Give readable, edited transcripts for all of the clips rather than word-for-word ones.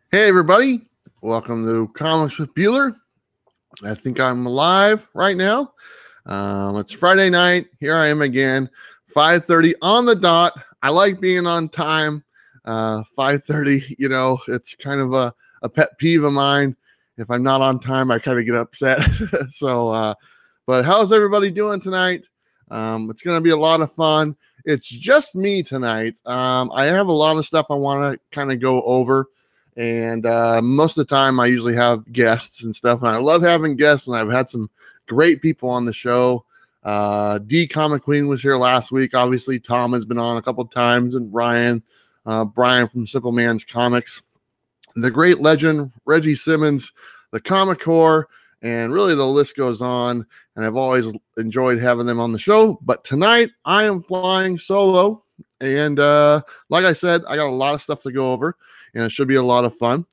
Hey everybody, welcome to Comics with Bueller. I think I'm live right now. It's Friday night. Here I am again, 5:30 on the dot. I like being on time. 5:30, it's kind of a pet peeve of mine. If I'm not on time, I kind of get upset. But how's everybody doing tonight? It's going to be a lot of fun. It's just me tonight. I have a lot of stuff I want to kind of go over. And most of the time, I usually have guests and stuff. And I love having guests. And I've had some great people on the show. D Comic Queen was here last week. Obviously, Tom has been on a couple of times. And Brian from Simple Man's Comics. The great legend, Reggie Simmons, the Comic Core. And really, the list goes on. And I've always enjoyed having them on the show. But tonight, I am flying solo. And like I said, I got a lot of stuff to go over. And it should be a lot of fun.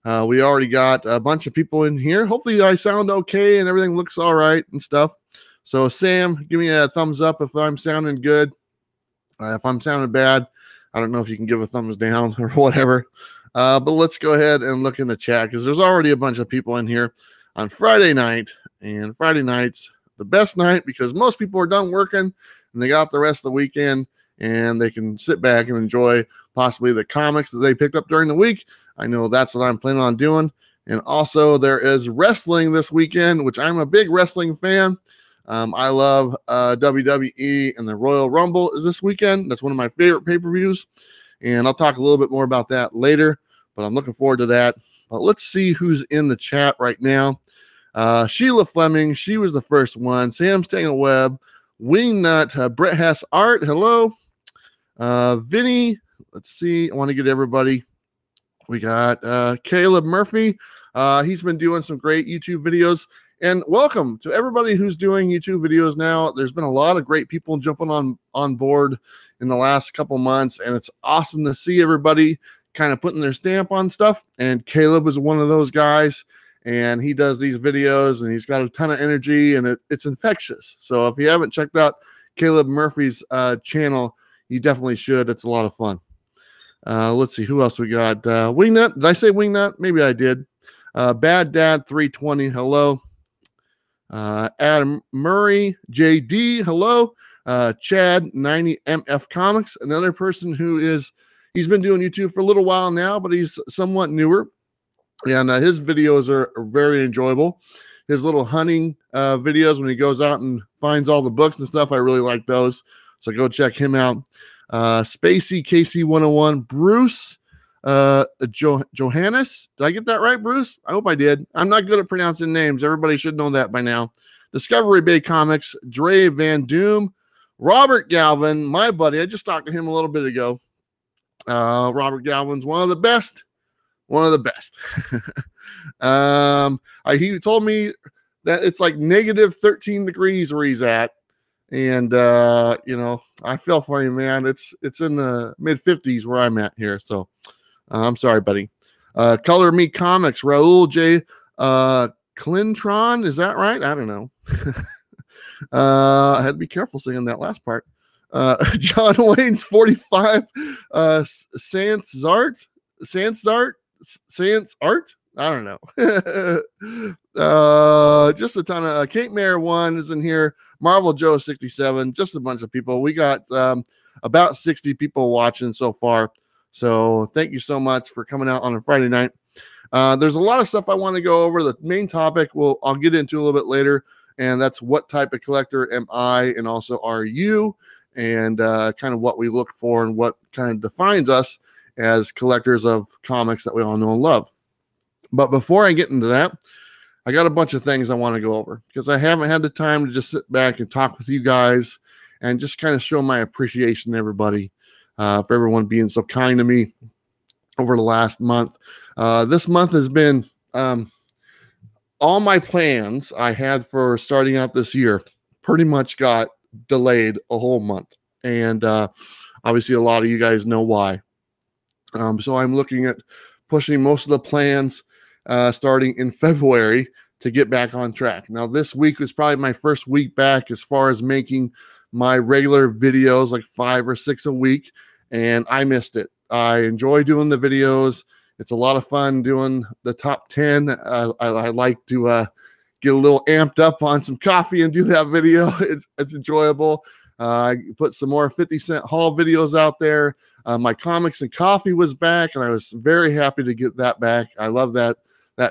We already got a bunch of people in here. Hopefully I sound okay and everything looks all right and stuff. So Sam, give me a thumbs up if I'm sounding good. If I'm sounding bad, I don't know if you can give a thumbs down or whatever. But let's go ahead and look in the chat because there's already a bunch of people in here on Friday night. And Friday night's the best night because most people are done working and they got the rest of the weekend and they can sit back and enjoy possibly the comics that they picked up during the week. I know that's what I'm planning on doing. And also there is wrestling this weekend, which I'm a big wrestling fan. I love WWE, and the Royal Rumble is this weekend. That's one of my favorite pay-per-views. And I'll talk a little bit more about that later, but I'm looking forward to that. But let's see who's in the chat right now. Sheila Fleming, she was the first one. Sam's Tangled Web, Wingnut, Brett Hess Art, hello. Vinny, let's see. I want to get everybody. We got Caleb Murphy. He's been doing some great YouTube videos. And welcome to everybody who's doing YouTube videos now. There's been a lot of great people jumping on board in the last couple months. And it's awesome to see everybody kind of putting their stamp on stuff. And Caleb is one of those guys. And he does these videos. And he's got a ton of energy. And it's infectious. So if you haven't checked out Caleb Murphy's channel, you definitely should. It's a lot of fun. Let's see who else we got. Wingnut. Did I say Wingnut? Maybe I did. Bad Dad 320. Hello. Adam Murray. JD. Hello. Chad 90 MF Comics. Another person he's been doing YouTube for a little while now, but he's somewhat newer. And his videos are very enjoyable. His little hunting videos when he goes out and finds all the books and stuff. I really like those. So go check him out. Spacey KC101, Bruce Johannes. Did I get that right, Bruce? I hope I did. I'm not good at pronouncing names. Everybody should know that by now. Discovery Bay Comics, Dre Van Doom, Robert Galvin, my buddy. I just talked to him a little bit ago. Robert Galvin's one of the best. One of the best. He told me that it's like negative 13 degrees where he's at. And I feel for you, man. It's in the mid 50s where I'm at here. So I'm sorry, buddy. Color Me Comics, Raul J. Clintron, is that right? I don't know. I had to be careful saying that last part. John Wayne's 45. Sans Art. I don't know. Just a ton of Kate Mayer 1 is in here. Marvel Joe 67, just a bunch of people. We got about 60 people watching so far. So thank you so much for coming out on a Friday night. There's a lot of stuff I want to go over. The main topic I'll get into a little bit later, and that's what type of collector am I, and also are you, and kind of what we look for and what kind of defines us as collectors of comics that we all know and love. But before I get into that, I got a bunch of things I want to go over because I haven't had the time to just sit back and talk with you guys and just kind of show my appreciation to everybody for everyone being so kind to me over the last month. This month has been all my plans I had for starting out this year pretty much got delayed a whole month. And obviously a lot of you guys know why. So I'm looking at pushing most of the plans starting in February to get back on track. Now, this week was probably my first week back as far as making my regular videos, like 5 or 6 a week, and I missed it. I enjoy doing the videos. It's a lot of fun doing the top 10. I like to get a little amped up on some coffee and do that video. It's enjoyable. I put some more 50-cent haul videos out there. My comics and coffee was back, and I was very happy to get that back. I love that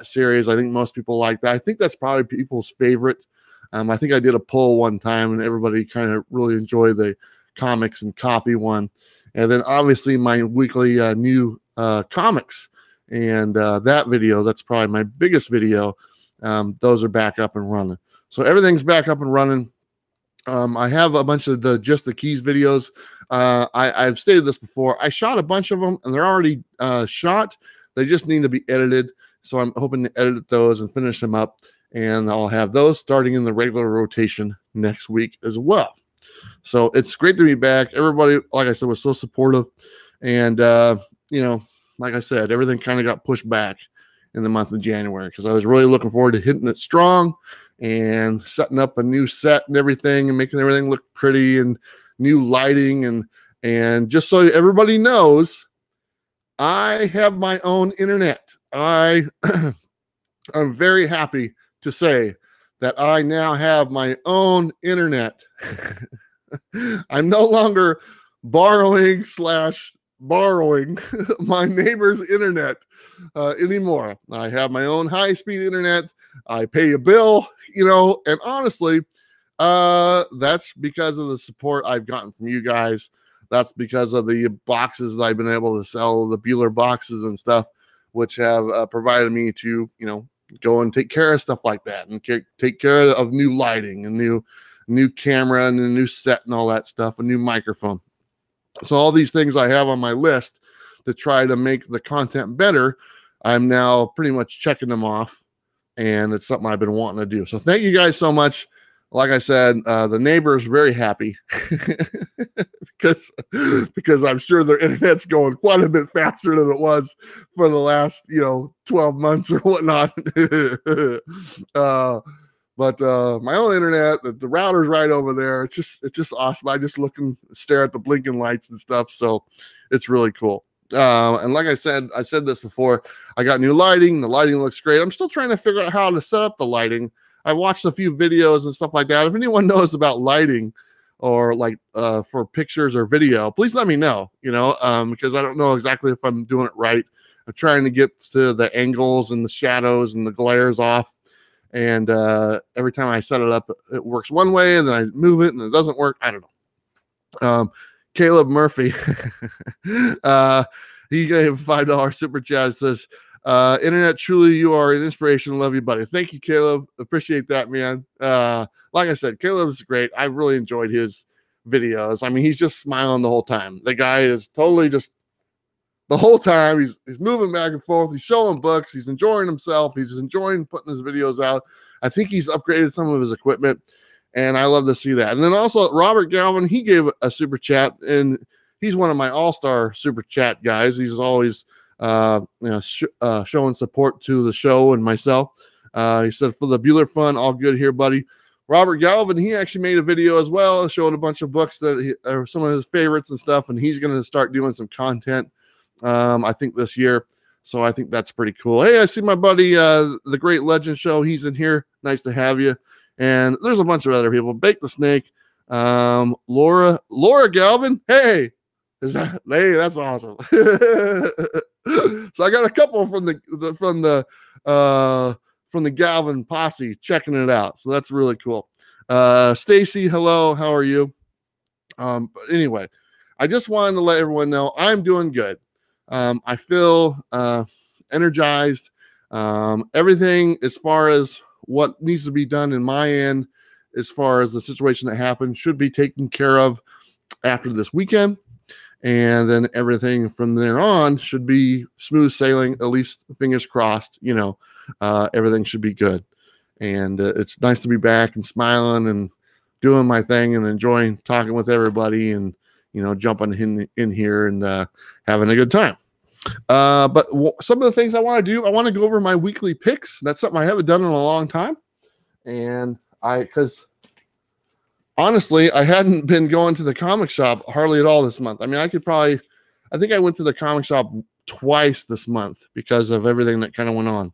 series. I think most people like that. I think that's probably people's favorite. I think I did a poll one time, and everybody kind of really enjoyed the comics and coffee one. And then obviously my weekly new comics and that video, that's probably my biggest video. Those are back up and running. So everything's back up and running. I have a bunch of the Just the Keys videos. I've stated this before. I shot a bunch of them, and they're already shot. They just need to be edited. So I'm hoping to edit those and finish them up. And I'll have those starting in the regular rotation next week as well. So it's great to be back. Everybody, like I said, was so supportive. And, like I said, everything kind of got pushed back in the month of January because I was really looking forward to hitting it strong and setting up a new set and everything and making everything look pretty and new lighting. And just so everybody knows, I have my own internet. I'm very happy to say that I now have my own internet. I'm no longer borrowing my neighbor's internet anymore. I have my own high-speed internet. I pay a bill, and honestly, that's because of the support I've gotten from you guys. That's because of the boxes that I've been able to sell, the Bueller boxes and stuff, which have provided me to, go and take care of stuff like that and take care of new lighting and new camera and a new set and all that stuff, a new microphone. So all these things I have on my list to try to make the content better, I'm now pretty much checking them off, and it's something I've been wanting to do. So thank you guys so much. Like I said, the neighbor is very happy because I'm sure their internet's going quite a bit faster than it was for the last 12 months or whatnot. But my own internet, the router's right over there. It's just awesome. I just look and stare at the blinking lights and stuff. So it's really cool. And like I said this before, I got new lighting. The lighting looks great. I'm still trying to figure out how to set up the lighting. I watched a few videos and stuff like that. If anyone knows about lighting or like for pictures or video, please let me know, because I don't know exactly if I'm doing it right. I'm trying to get to the angles and the shadows and the glares off. And every time I set it up, it works one way, and then I move it and it doesn't work. I don't know. Caleb Murphy, he gave a $5 super chat. It says, internet, truly, you are an inspiration. Love you, buddy. Thank you, Caleb. Appreciate that, man. Like I said, Caleb is great. I really enjoyed his videos. I mean, he's just smiling the whole time. The guy is totally just the whole time. He's moving back and forth. He's showing books. He's enjoying himself. He's enjoying putting his videos out. I think he's upgraded some of his equipment, and I love to see that. And then also Robert Galvin, he gave a super chat, and he's one of my all-star super chat guys. He's always showing support to the show and myself. He said, for the Bueller fun, all good here, buddy. Robert Galvin, he actually made a video as well, showed a bunch of books that are some of his favorites and stuff, and he's going to start doing some content, I think this year. So I think that's pretty cool. Hey, I see my buddy, the Great Legend Show. He's in here. Nice to have you. And there's a bunch of other people. Bake the Snake, Laura Galvin. Hey, that's awesome. So I got a couple from the Galvin posse checking it out. So that's really cool. Stacy, hello, how are you? But anyway, I just wanted to let everyone know I'm doing good. I feel energized. Everything as far as what needs to be done in my end, as far as the situation that happened, should be taken care of after this weekend. And then everything from there on should be smooth sailing, at least fingers crossed, everything should be good. And it's nice to be back and smiling and doing my thing and enjoying talking with everybody and, jumping in here and having a good time. But some of the things I want to do, I want to go over my weekly picks. That's something I haven't done in a long time. And because honestly, I hadn't been going to the comic shop hardly at all this month. I mean, I think I went to the comic shop twice this month because of everything that kind of went on.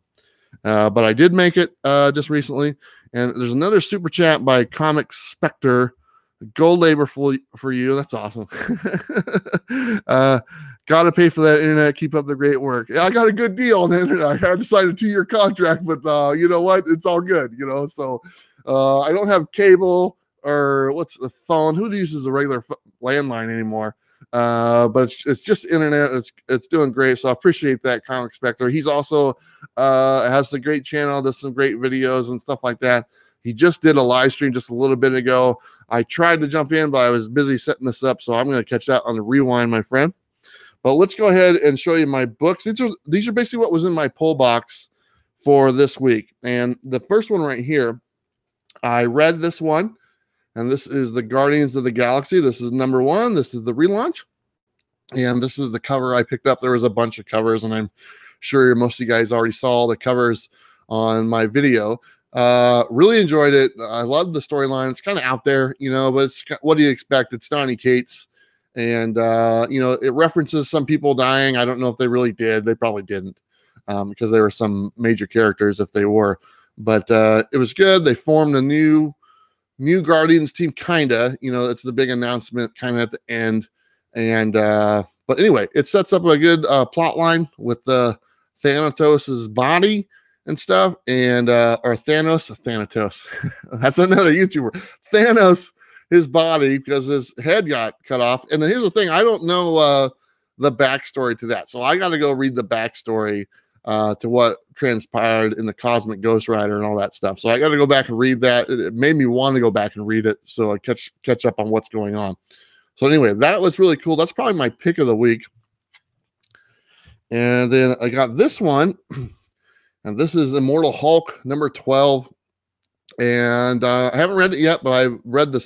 But I did make it just recently. And there's another super chat by Comic Spectre. Gold labor for you. That's awesome. Got to pay for that internet. Keep up the great work. Yeah, I got a good deal on the internet. I decided a 2-year contract, but you know what? It's all good, you know. So I don't have cable or what's the phone. Who uses the regular landline anymore? But it's just internet. It's doing great. So I appreciate that, Comic Spectre. He's also has a great channel, does some great videos and stuff like that. He just did a live stream just a little bit ago. I tried to jump in, but I was busy setting this up, so I'm going to catch that on the rewind, my friend. But let's go ahead and show you my books. These are basically what was in my pull box for this week. And the first one right here, I read this one, and this is the Guardians of the Galaxy. This is number 1. This is the relaunch, and this is the cover I picked up. There was a bunch of covers, and I'm sure most of you guys already saw the covers on my video. Really enjoyed it. I love the storyline. It's kind of out there, you know, but it's, what do you expect? It's Donny Cates, and you know, it references some people dying. I don't know if they really did. They probably didn't, because there were some major characters if they were, but it was good. They formed a new Guardians team, kinda, you know. It's the big announcement kind of at the end, and but anyway, it sets up a good plot line with Thanatos's body and stuff, and or Thanatos. That's another YouTuber. Thanos, his body, because his head got cut off. And then here's the thing: I don't know the backstory to that, so I got to go read the backstory to what transpired in the Cosmic Ghost Rider and all that stuff. So I got to go back and read that. It made me want to go back and read it, so I catch up on what's going on. So anyway, that was really cool. That's probably my pick of the week. And then I got this one. And this is Immortal Hulk number 12. And I haven't read it yet, but I've read the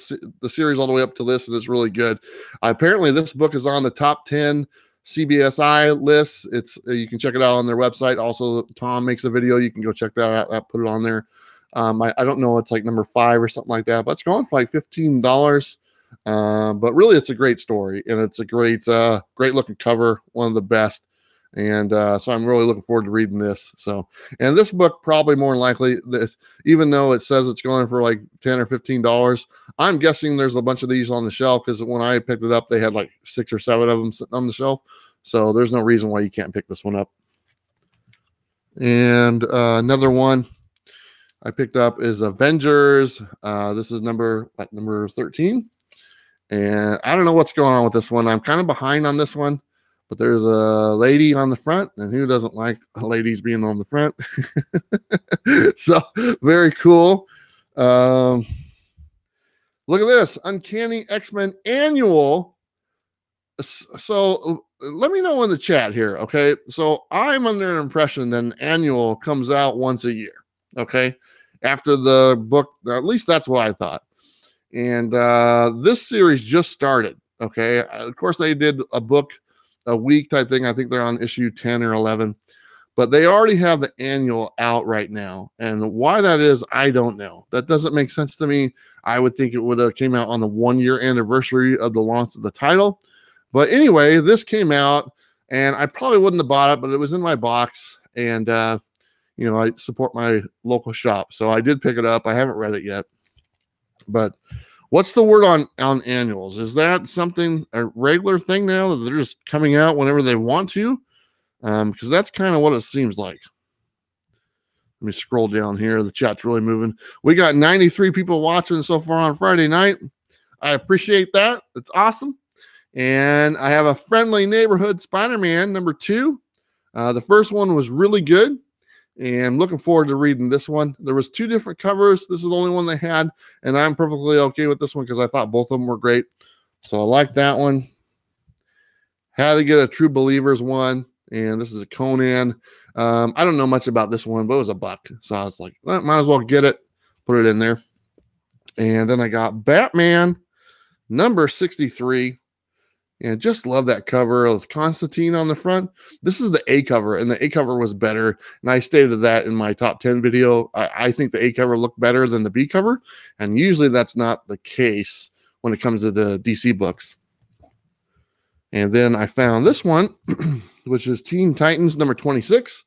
series all the way up to this, and it's really good. Apparently, this book is on the top 10 CBSI lists. It's you can check it out on their website. Also, Tom makes a video. You can go check that out. I put it on there. I don't know. It's like number 5 or something like that, but it's going for like $15. But really, it's a great story, and it's a great looking cover. One of the best. And so I'm really looking forward to reading this. So, and this book probably more than likely, even though it says it's going for like $10 or $15, I'm guessing there's a bunch of these on the shelf, because when I picked it up, they had like 6 or 7 of them sitting on the shelf. So there's no reason why you can't pick this one up. And another one I picked up is Avengers. This is number 13. And I don't know what's going on with this one. I'm kind of behind on this one. But there's a lady on the front, and who doesn't like ladies being on the front? So very cool. Look at this Uncanny X-Men Annual. So let me know in the chat here, okay? So I'm under an impression that an annual comes out once a year, okay? After the book, at least that's what I thought. And this series just started, okay? Of course, they did a book a week type thing. I think they're on issue 10 or 11, but they already have the annual out right now. And why that is, I don't know. That doesn't make sense to me. I would think it would have came out on the 1-year anniversary of the launch of the title. But anyway, this came out, and I probably wouldn't have bought it, but it was in my box. And, you know, I support my local shop. So I did pick it up. I haven't read it yet. But what's the word on annuals? Is that something, a regular thing now, that they're just coming out whenever they want to? Because that's kind of what it seems like. Let me scroll down here. The chat's really moving. We got 93 people watching so far on Friday night. I appreciate that. It's awesome. And I have a Friendly Neighborhood Spider-Man number 2. The first one was really good, and I'm looking forward to reading this one. There was 2 different covers. This is the only one they had, and I'm perfectly okay with this one because I thought both of them were great. So I like that one. Had to get a True Believers one, and this is a Conan. I don't know much about this one, but it was $1. So I was like, well, might as well get it, put it in there. And then I got Batman number 63. And just love that cover with Constantine on the front. This is the A cover, and the A cover was better. And I stated that in my top 10 video. I think the A cover looked better than the B cover. And usually that's not the case when it comes to the DC books. And then I found this one. which is Teen Titans number 26.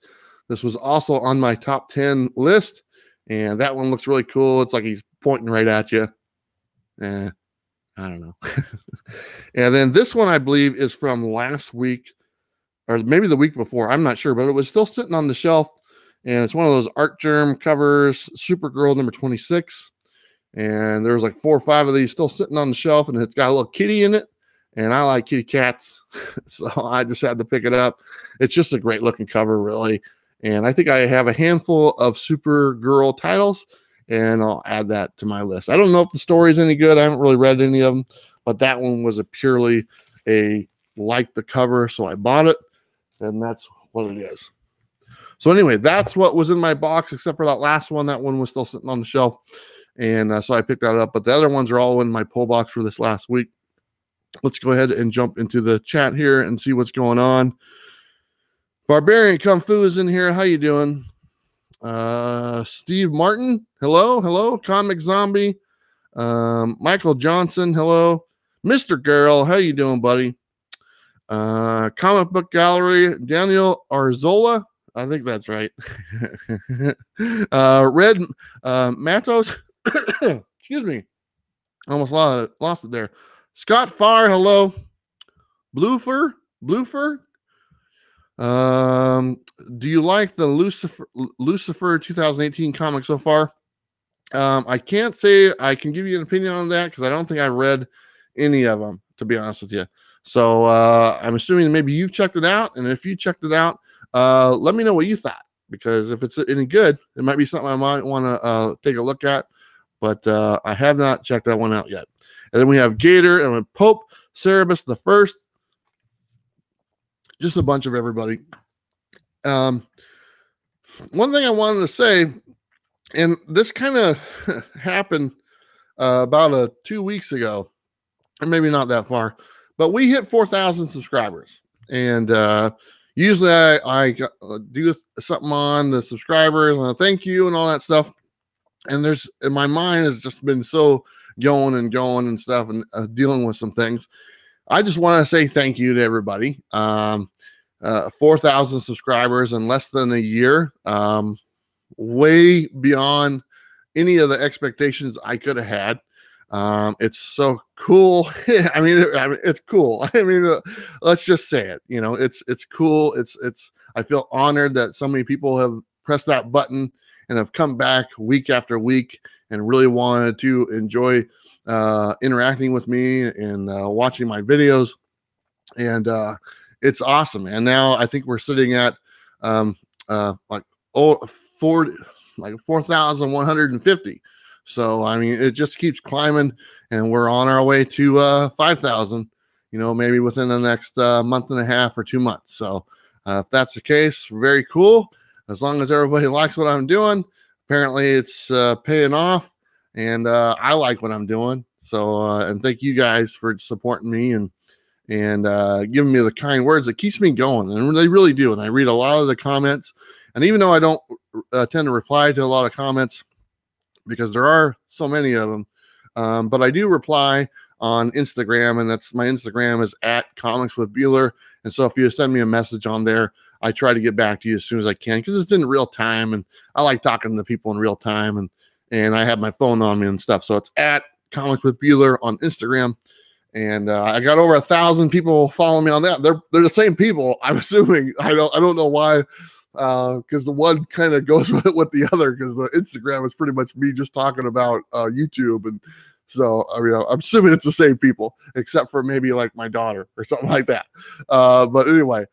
This was also on my top 10 list, and that one looks really cool. It's like he's pointing right at you. I don't know. And then this one, I believe, is from last week, or maybe the week before. I'm not sure, but it was still sitting on the shelf, and it's one of those Art Germ covers, Supergirl number 26. And there's like 4 or 5 of these still sitting on the shelf, and it's got a little kitty in it. And I like kitty cats, so I just had to pick it up. It's just a great looking cover, really. And I think I have a handful of Supergirl titles, and I'll add that to my list. I don't know if the story's any good. I haven't really read any of them, but that one was purely like the cover, so I bought it, and that's what it is. So anyway, that's what was in my box, except for that last one. That one was still sitting on the shelf, and so I picked that up. But the other ones are all in my pull box for this last week. Let's go ahead and jump into the chat here and see what's going on. Barbarian Kung Fu is in here. How you doing? Steve Martin, hello. Comic Zombie, Michael Johnson, hello. Mr. Girl, how you doing, buddy? Comic Book Gallery, Daniel Arzola, I think that's right. Red Matos, excuse me, almost lost it there. Scott Farr, hello. Bluefer. Do you like the Lucifer 2018 comic so far? I can't say I can give you an opinion on that because I don't think I read any of them, to be honest with you. So I'm assuming maybe you've checked it out, and if you checked it out, let me know what you thought, because if it's any good, it might be something I might want to take a look at, but I have not checked that one out yet. And then we have Gator and Pope Cerebus the First. Just a bunch of everybody. One thing I wanted to say, and this kind of happened about 2 weeks ago, or maybe not that far, but we hit 4,000 subscribers. And usually I do something on the subscribers and a thank you and all that stuff. And my mind has just been so going and stuff, and dealing with some things. I just want to say thank you to everybody. 4,000 subscribers in less than a year, way beyond any of the expectations I could have had. It's so cool. I mean, it's cool. I mean, let's just say it. You know, it's cool. I feel honored that so many people have pressed that button and have come back week after week and really wanted to enjoy interacting with me and watching my videos. And it's awesome. And now I think we're sitting at like 4,150. So, I mean, it just keeps climbing, and we're on our way to 5,000, maybe within the next month and a half or 2 months. So if that's the case, very cool. As long as everybody likes what I'm doing, apparently it's paying off, and I like what I'm doing. So, and thank you guys for supporting me and giving me the kind words that keeps me going. And they really do. And I read a lot of the comments, and even though I don't tend to reply to a lot of comments because there are so many of them, but I do reply on Instagram, and that's my Instagram is @comicswithbueller. And so if you send me a message on there, I try to get back to you as soon as I can, because it's in real time, and I like talking to people in real time, and I have my phone on me and stuff. So it's @comicswithbueller on Instagram. And I got over 1,000 people following me on that. They're the same people, I'm assuming. I don't know why, because the one kind of goes with the other, because the Instagram is pretty much me just talking about YouTube. And so, I mean, I'm assuming it's the same people, except for maybe like my daughter or something like that. But anyway,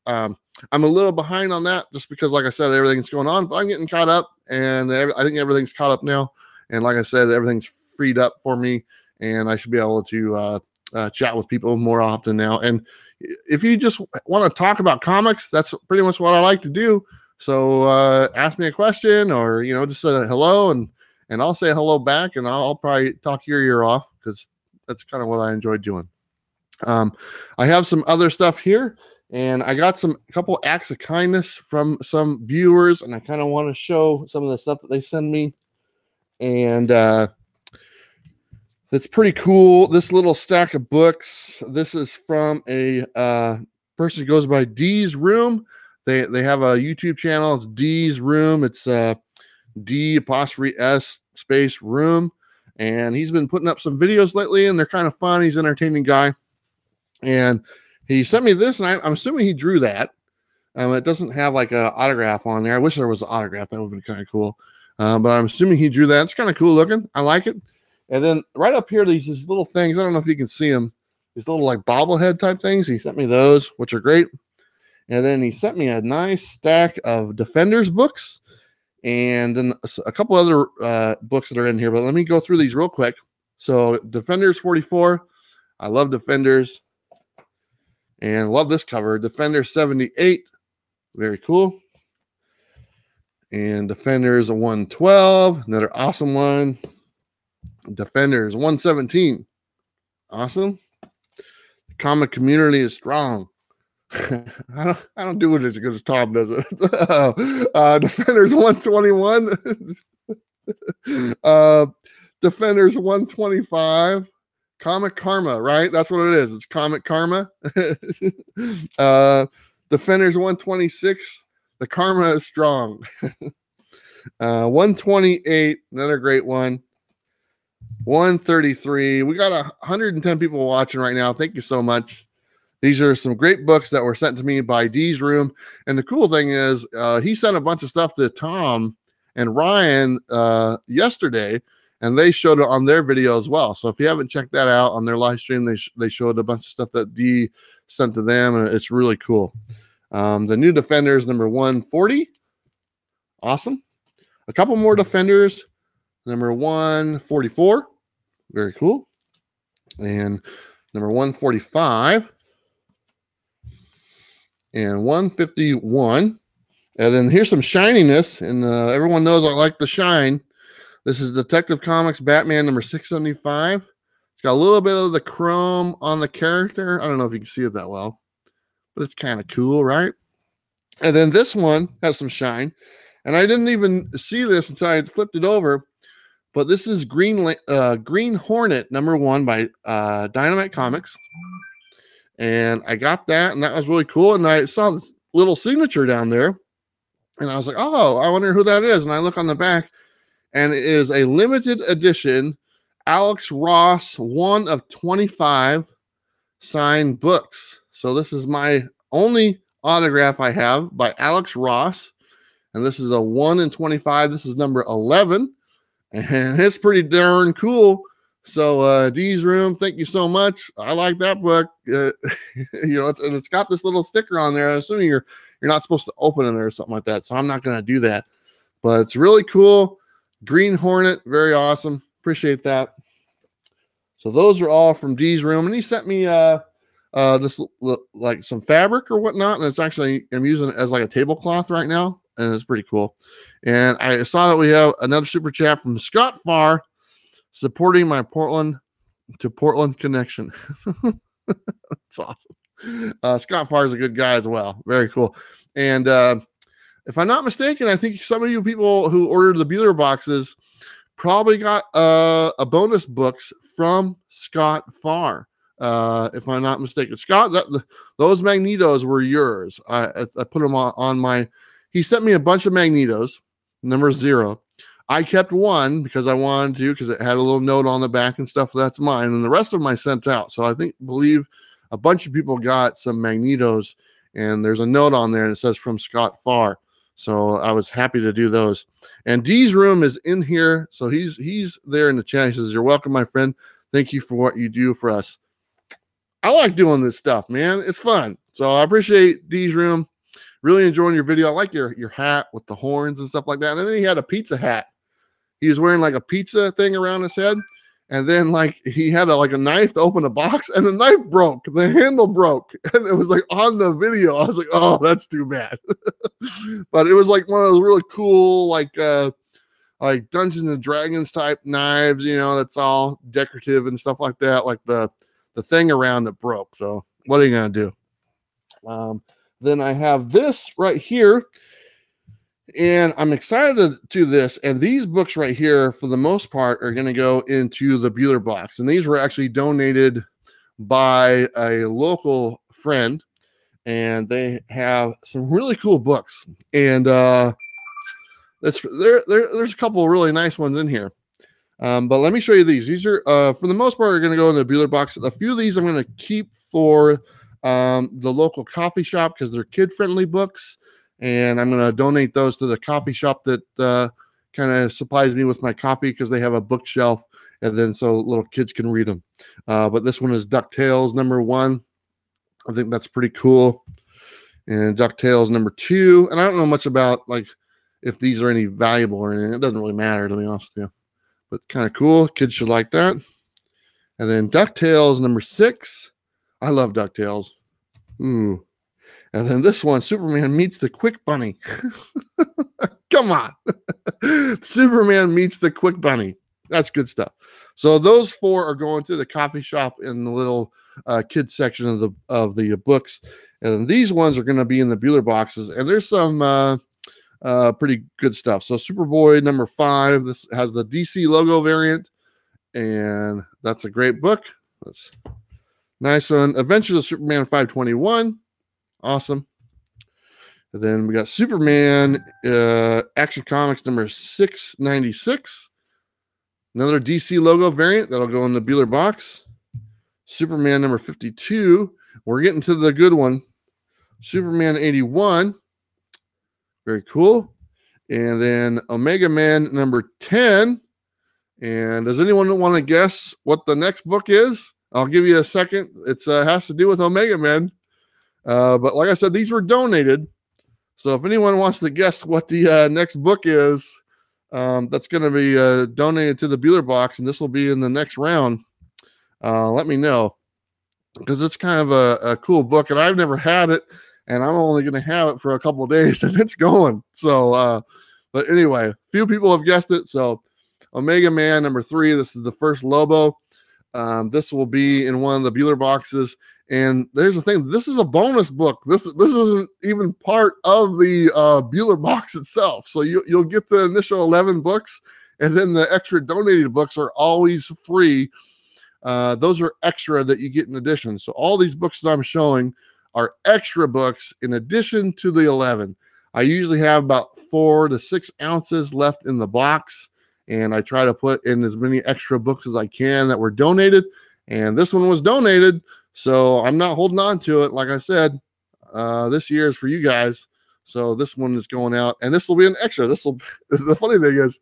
I'm a little behind on that just because, like I said, everything's going on, but I'm getting caught up, and I think everything's caught up now. And like I said, everything's freed up for me, and I should be able to chat with people more often now. And if you just want to talk about comics, that's pretty much what I like to do. So ask me a question, or just say hello, and I'll say hello back, and I'll probably talk your ear off, because that's kind of what I enjoy doing. I have some other stuff here, and I got a couple acts of kindness from some viewers, and I kind of want to show some of the stuff that they send me. And it's pretty cool. This little stack of books. This is from a person goes by D's Room. They have a YouTube channel. It's D's Room. It's D''S space room. And he's been putting up some videos lately, and they're kind of fun. He's an entertaining guy. And he sent me this, and I'm assuming he drew that. It doesn't have like an autograph on there. I wish there was an autograph. That would be kind of cool. But I'm assuming he drew that. It's kind of cool looking. I like it. And then right up here, these little things. I don't know if you can see them. These little like bobblehead type things. He sent me those, which are great. And then he sent me a nice stack of Defenders books. And then a couple other books that are in here. But let me go through these real quick. So Defenders 44. I love Defenders. And love this cover. Defenders 78. Very cool. And Defenders 112. Another awesome one. Defenders 117. Awesome. The comic community is strong. I don't do it as good as Tom does it. Defenders 121. Defenders 125. Comic Karma, right? That's what it is. It's Comic Karma. Defenders 126. The Karma is strong. 128. Another great one. 133. We got 110 people watching right now. Thank you so much. These are some great books that were sent to me by D's Room. And the cool thing is he sent a bunch of stuff to Tom and Ryan yesterday, and they showed it on their video as well. So if you haven't checked that out on their live stream, they showed a bunch of stuff that D sent to them, and it's really cool. The new Defenders, number 140. Awesome. A couple more Defenders. Number 144. Very cool. And number 145. And 151. And then here's some shininess. And everyone knows I like the shine. This is Detective Comics Batman number 675. It's got a little bit of the chrome on the character. I don't know if you can see it that well, but it's kind of cool, right? And then this one has some shine. And I didn't even see this until I flipped it over. But this is Green Hornet number 1 by Dynamite Comics. And I got that, and that was really cool. And I saw this little signature down there. And I was like, oh, I wonder who that is. And I look on the back, and it is a limited edition Alex Ross 1 of 25 signed books. So this is my only autograph I have by Alex Ross. And this is a 1 in 25. This is number 11. And it's pretty darn cool. So D's Room, thank you so much. I like that book. It's got this little sticker on there. I'm assuming you're not supposed to open it or something like that. So I'm not going to do that. But it's really cool. Green Hornet, very awesome. Appreciate that. So those are all from D's Room. And he sent me this like some fabric or whatnot. And it's actually, I'm using it as like a tablecloth right now. And it's pretty cool. And I saw that we have another super chat from Scott Farr supporting my Portland to Portland connection. That's awesome. Scott Farr is a good guy as well. Very cool. And if I'm not mistaken, I think some of you people who ordered the Bueller boxes probably got a bonus books from Scott Farr. If I'm not mistaken, Scott, those Magnetos were yours. I put them on my. He sent me a bunch of Magnetos, number 0. I kept one because I wanted to, because it had a little note on the back and stuff. That's mine, and the rest of them I sent out. So I believe a bunch of people got some Magnetos, and there's a note on there and it says from Scott Farr. So I was happy to do those. And D's Room is in here, so he's there in the chat. He says, "You're welcome, my friend. Thank you for what you do for us." I like doing this stuff, man. It's fun. So I appreciate D's Room. Really enjoying your video. I like your hat with the horns and stuff like that. And then he had a pizza hat. He was wearing like a pizza thing around his head. And then like he had a knife to open a box, and the knife broke. The handle broke. And it was like on the video. I was like, oh, that's too bad. But it was like one of those really cool, like Dungeons and Dragons type knives, that's all decorative and stuff like that. Like the thing around it broke. So what are you going to do? Then I have this right here, and I'm excited to do this. And these books right here, for the most part, are going to go into the Bueller box. And these were actually donated by a local friend. and they have some really cool books. And there's a couple of really nice ones in here. But let me show you these. These are, for the most part, are going to go in the Bueller box. A few of these I'm going to keep for the local coffee shop because they're kid-friendly books, and I'm going to donate those to the coffee shop that kind of supplies me with my coffee because they have a bookshelf, and then so little kids can read them. But this one is DuckTales #1. I think that's pretty cool. And DuckTales #2. And I don't know much about like if these are any valuable or anything. It doesn't really matter, to be honest with you. But kind of cool. Kids should like that. And then DuckTales #6. I love DuckTales. Ooh. And then this one, Superman meets the Quick Bunny. Come on. Superman meets the Quick Bunny. That's good stuff. So those 4 are going to the coffee shop in the little kids section of the books. And these ones are going to be in the Bueller boxes. And there's some pretty good stuff. So Superboy #5. This has the DC logo variant. And that's a great book. That's nice one. Adventures of Superman 521. Awesome. And then we got Superman Action Comics #696. Another DC logo variant that'll go in the Bueller box. Superman #52. We're getting to the good one. Superman 81. Very cool. And then Omega Man #10. And does anyone want to guess what the next book is? I'll give you a second. It has to do with Omega Man. But like I said, these were donated. So if anyone wants to guess what the next book is, that's going to be donated to the Bueller box, and this will be in the next round. Let me know, because it's kind of a cool book, and I've never had it, and I'm only going to have it for a couple of days, and it's going. So, but anyway, few people have guessed it. So Omega Man #3, this is the first Lobo. This will be in one of the Bueller boxes. And there's the thing, this is a bonus book. This isn't even part of the Bueller box itself. So you'll get the initial 11 books, and then the extra donated books are always free. Those are extra that you get in addition. So all these books that I'm showing are extra books in addition to the 11. I usually have about 4 to 6 ounces left in the box, and I try to put in as many extra books as I can that were donated. And this one was donated, so I'm not holding on to it. Like I said, this year is for you guys. So this one is going out, and this will be an extra. The funny thing is,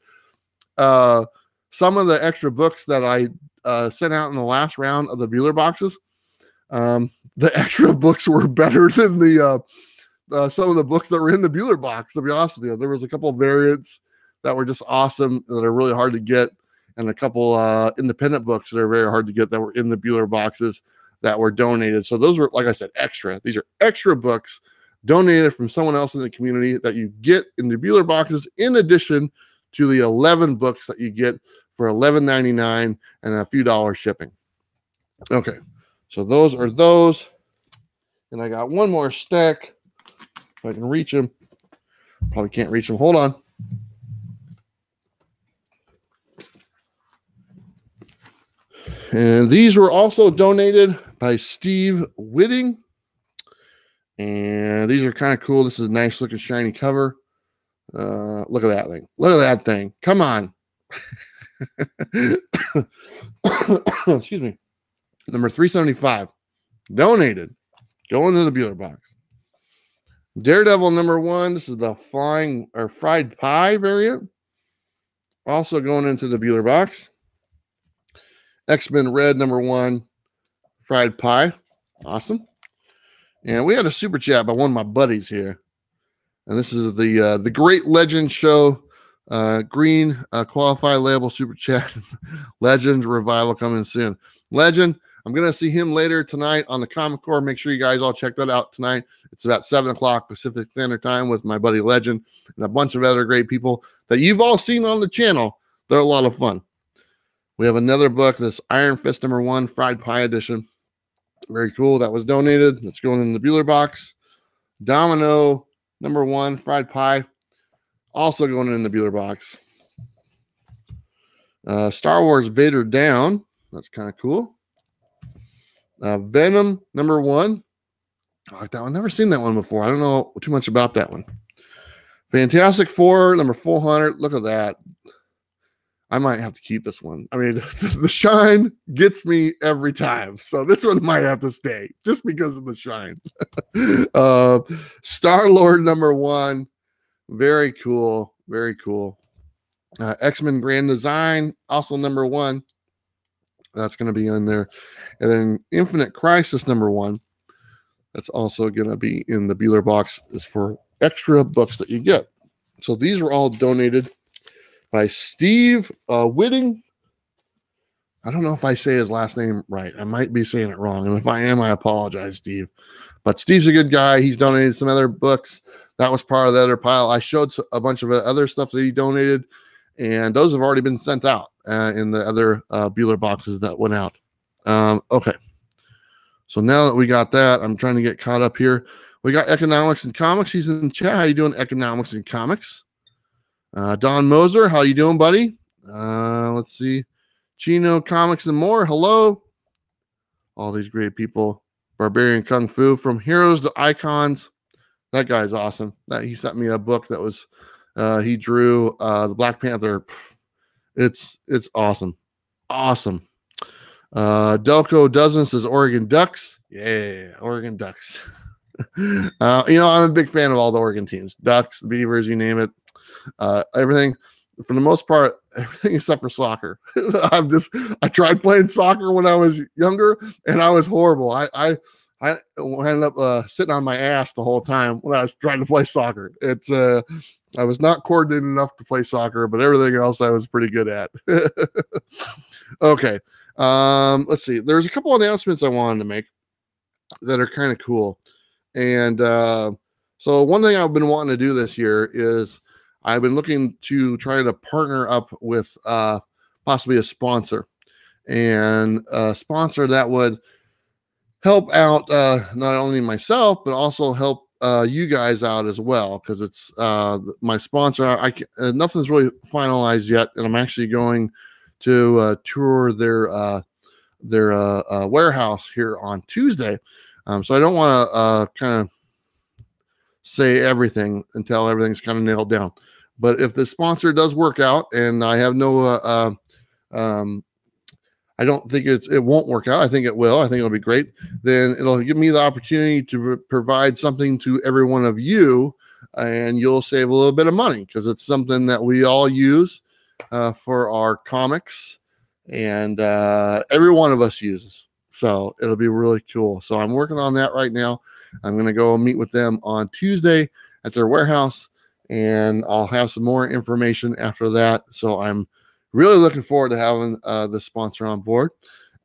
some of the extra books that I sent out in the last round of the Bueller boxes, the extra books were better than the some of the books that were in the Bueller box, to be honest with you. There was a couple of variants that were just awesome, that are really hard to get, and a couple independent books that are very hard to get that were in the Bueller boxes that were donated. So those were, like I said, extra. These are extra books donated from someone else in the community that you get in the Bueller boxes, in addition to the 11 books that you get for $11.99 and a few dollars shipping. Okay, so those are those. And I got one more stack. If I can reach them. Probably can't reach them. Hold on. And these were also donated by Steve Whitting. And these are kind of cool. This is a nice looking shiny cover. Look at that thing. Look at that thing. Come on. Excuse me. Number 375. Donated. Going to the Bueller box. Daredevil #1. This is the flying or fried pie variant. Also going into the Bueller box. X-Men Red #1. Fried pie. Awesome. And we had a super chat by one of my buddies here. And this is the Great Legend Show green qualified label super chat. Legend revival coming soon. Legend, I'm going to see him later tonight on the Comic Core. Make sure you guys all check that out tonight. It's about 7 o'clock Pacific Standard Time with my buddy Legend and a bunch of other great people that you've all seen on the channel. They're a lot of fun. We have another book, this Iron Fist #1 Fried Pie Edition. Very cool. That was donated. It's going in the Bueller box. Domino #1 Fried Pie. Also going in the Bueller box. Star Wars Vader Down. That's kind of cool. Venom #1. I like that one. Never seen that one before. I don't know too much about that one. Fantastic Four, number 400. Look at that. I might have to keep this one. I mean, the shine gets me every time. So this one might have to stay just because of the shine. Star-Lord, number 1. Very cool. Very cool. X-Men Grand Design, also number 1. That's going to be in there. And then Infinite Crisis, number 1. That's also going to be in the Bueller box, is for extra books that you get. So these were all donated by Steve Whitting. I don't know if I say his last name right. I might be saying it wrong. And if I am, I apologize, Steve. But Steve's a good guy. He's donated some other books. That was part of the other pile. I showed a bunch of other stuff that he donated, and those have already been sent out in the other Bueller boxes that went out. Okay. So now that we got that, I'm trying to get caught up here. We got Economics and Comics. He's in the chat. How you doing, Economics and Comics? Don Moser, how you doing, buddy? Let's see. Chino Comics and More, hello. All these great people. Barbarian Kung Fu, from Heroes to Icons. That guy's awesome. He sent me a book that was he drew the Black Panther. It's awesome. Awesome. Delco Dozen says Oregon Ducks. Yeah, Oregon Ducks. I'm a big fan of all the Oregon teams. Ducks, Beavers, you name it. Everything, for the most part, everything except for soccer. I tried playing soccer when I was younger, and I was horrible. I ended up sitting on my ass the whole time when I was trying to play soccer. I was not coordinated enough to play soccer, but everything else I was pretty good at. Okay. Let's see. There's a couple announcements I wanted to make that are kind of cool. And so one thing I've been wanting to do this year is I've been looking to try to partner up with possibly a sponsor, and a sponsor that would help out not only myself, but also help you guys out as well, because it's my sponsor. Nothing's really finalized yet, and I'm actually going to tour their warehouse here on Tuesday. So I don't want to kind of say everything until everything's kind of nailed down. But if the sponsor does work out, and I have no, I don't think it won't work out. I think it will. I think it'll be great. Then it'll give me the opportunity to provide something to every one of you, and you'll save a little bit of money, because it's something that we all use for our comics, and every one of us uses. So it'll be really cool. So I'm working on that right now. I'm going to go meet with them on Tuesday at their warehouse, and I'll have some more information after that. So I'm really looking forward to having the sponsor on board,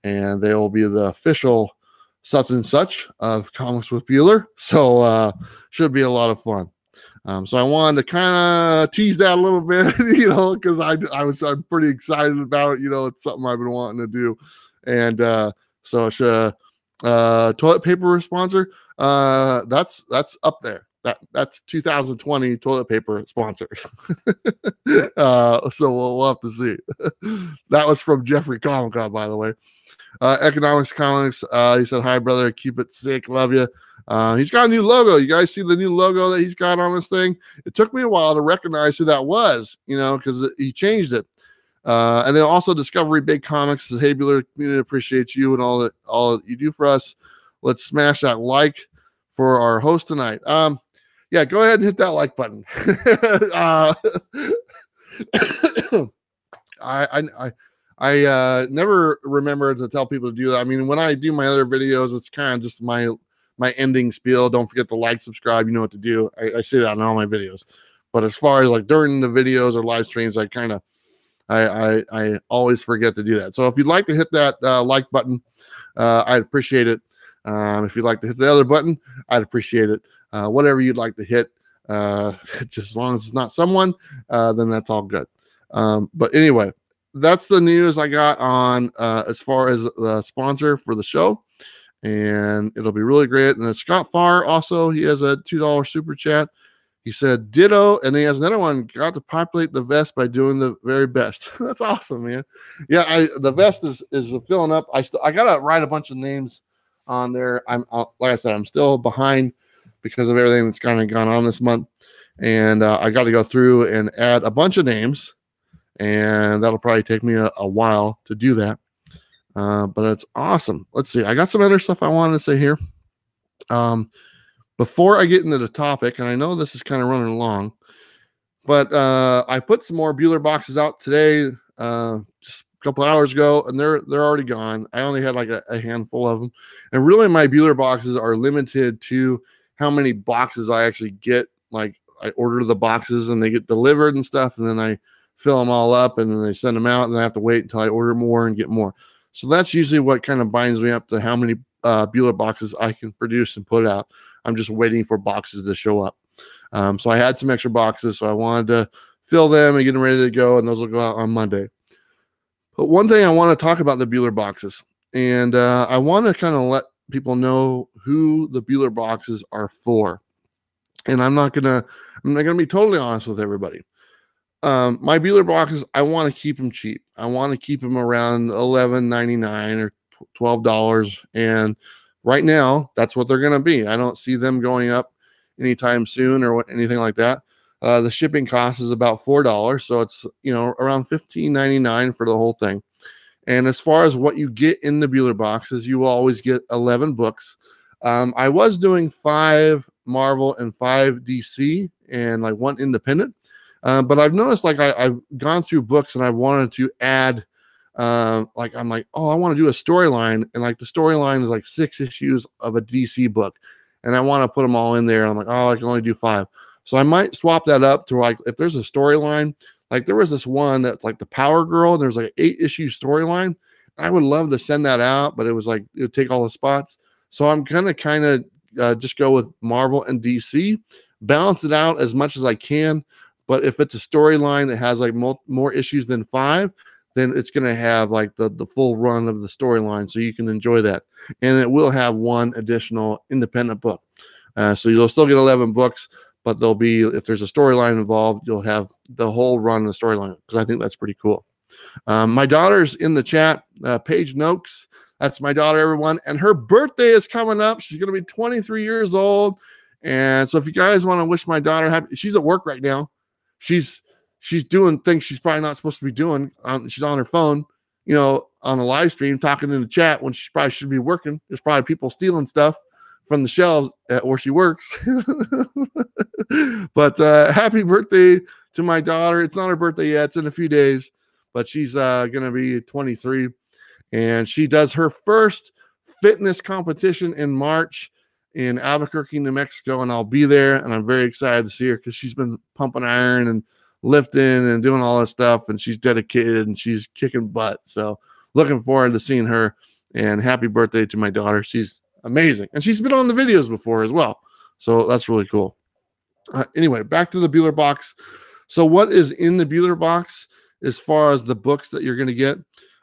and they will be the official such and such of Comics with Bueller. So should be a lot of fun. So I wanted to kind of tease that a little bit, because I'm pretty excited about it. It's something I've been wanting to do. And so it's toilet paper sponsor. That's up there. That's 2020 toilet paper sponsor. So we'll have to see. That was from Jeffrey Komikhan, by the way. Economics Comics. He said, "Hi, brother. Keep it sick. Love you." He's got a new logo. You guys see the new logo that he's got on this thing? It took me a while to recognize who that was, because he changed it. And then also Discovery Big Comics says, "Hey, Bueller, really appreciate you and all that you do for us. Let's smash that like for our host tonight." Yeah, go ahead and hit that like button. I never remember to tell people to do that. I mean, when I do my other videos, it's kind of just my ending spiel. Don't forget to like, subscribe. You know what to do. I say that in all my videos. But as far as like during the videos or live streams, I always forget to do that. So if you'd like to hit that like button, I'd appreciate it. If you'd like to hit the other button, I'd appreciate it. Whatever you'd like to hit, just as long as it's not someone, then that's all good. But anyway, that's the news I got on as far as the sponsor for the show, and it'll be really great. And then Scott Farr also, he has a $2 super chat. He said ditto, and he has another one. Got to populate the vest by doing the very best. That's awesome, man. Yeah, the vest is filling up. I gotta write a bunch of names on there. I'm like I said, I'm still behind because of everything that's kind of gone on this month, and I got to go through and add a bunch of names, and that'll probably take me a while to do that. But it's awesome. Let's see. I got some other stuff I wanted to say here. Before I get into the topic, and I know this is kind of running along, but I put some more Bueller boxes out today, just a couple hours ago, and they're already gone. I only had like a handful of them, and really my Bueller boxes are limited to how many boxes I actually get. Like I order the boxes and they get delivered and stuff, and then I fill them all up, and then they send them out, and I have to wait until I order more and get more. So that's usually what kind of binds me up to how many Bueller boxes I can produce and put out. I'm just waiting for boxes to show up. So I had some extra boxes, so I wanted to fill them and get them ready to go, and those will go out on Monday. But one thing I want to talk about the Bueller boxes, and I want to kind of let people know who the Bueller boxes are for. And I'm not gonna be totally honest with everybody. My Bueller boxes, I want to keep them cheap. I want to keep them around $11.99 or $12, and right now, that's what they're going to be. I don't see them going up anytime soon or anything like that. The shipping cost is about $4, so it's around $15.99 for the whole thing. And as far as what you get in the Bueller boxes, you will always get 11 books. I was doing 5 Marvel and 5 DC and like 1 independent, but I've noticed like I've gone through books and I wanted to add. Like I'm like, oh, I want to do a storyline, and like the storyline is like 6 issues of a DC book, and I want to put them all in there. I'm like, oh, I can only do 5, so I might swap that up to like if there's a storyline, like there was this one that's like the Power Girl, and there's like an 8-issue storyline. I would love to send that out, but it was like it would take all the spots, so I'm gonna kind of just go with Marvel and DC, balance it out as much as I can. But if it's a storyline that has like more issues than 5, then it's going to have like the full run of the storyline, so you can enjoy that. And it will have 1 additional independent book. So you'll still get 11 books, but there'll be, if there's a storyline involved, you'll have the whole run of the storyline, because I think that's pretty cool. My daughter's in the chat, Paige Noakes. That's my daughter, everyone. And her birthday is coming up. She's going to be 23 years old. And so if you guys want to wish my daughter happy, she's at work right now. She's doing things she's probably not supposed to be doing. She's on her phone, on a live stream, talking in the chat when she probably should be working. There's probably people stealing stuff from the shelves where she works. But happy birthday to my daughter. It's not her birthday yet. It's in a few days, but she's going to be 23. And she does her first fitness competition in March in Albuquerque, New Mexico, and I'll be there. And I'm very excited to see her because she's been pumping iron and lifting and doing all this stuff, and she's dedicated and she's kicking butt. So looking forward to seeing her, and happy birthday to my daughter. She's amazing, and she's been on the videos before as well, so that's really cool. Anyway, back to the Bueller box. So what is in the Bueller box as far as the books that you're going to get?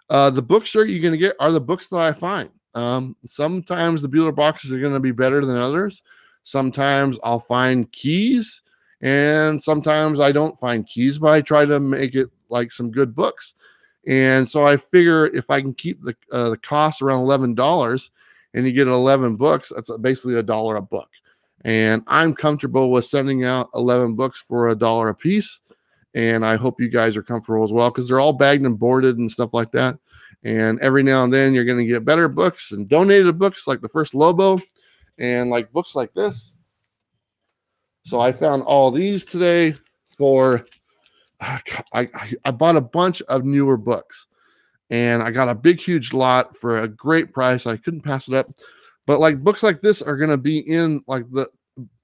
The books that you're going to get are the books that I find. Sometimes the Bueller boxes are going to be better than others. Sometimes I'll find keys, and sometimes I don't find keys, but I try to make it like some good books. And so I figure if I can keep the cost around $11 and you get 11 books, that's basically $1 a book. And I'm comfortable with sending out 11 books for $1 a piece. And I hope you guys are comfortable as well, because they're all bagged and boarded and stuff like that. And every now and then you're going to get better books and donated books like the first Lobo, and like books like this. So I found all these today for, I bought a bunch of newer books, and I got a big, huge lot for a great price. I couldn't pass it up. But like books like this are going to be in like the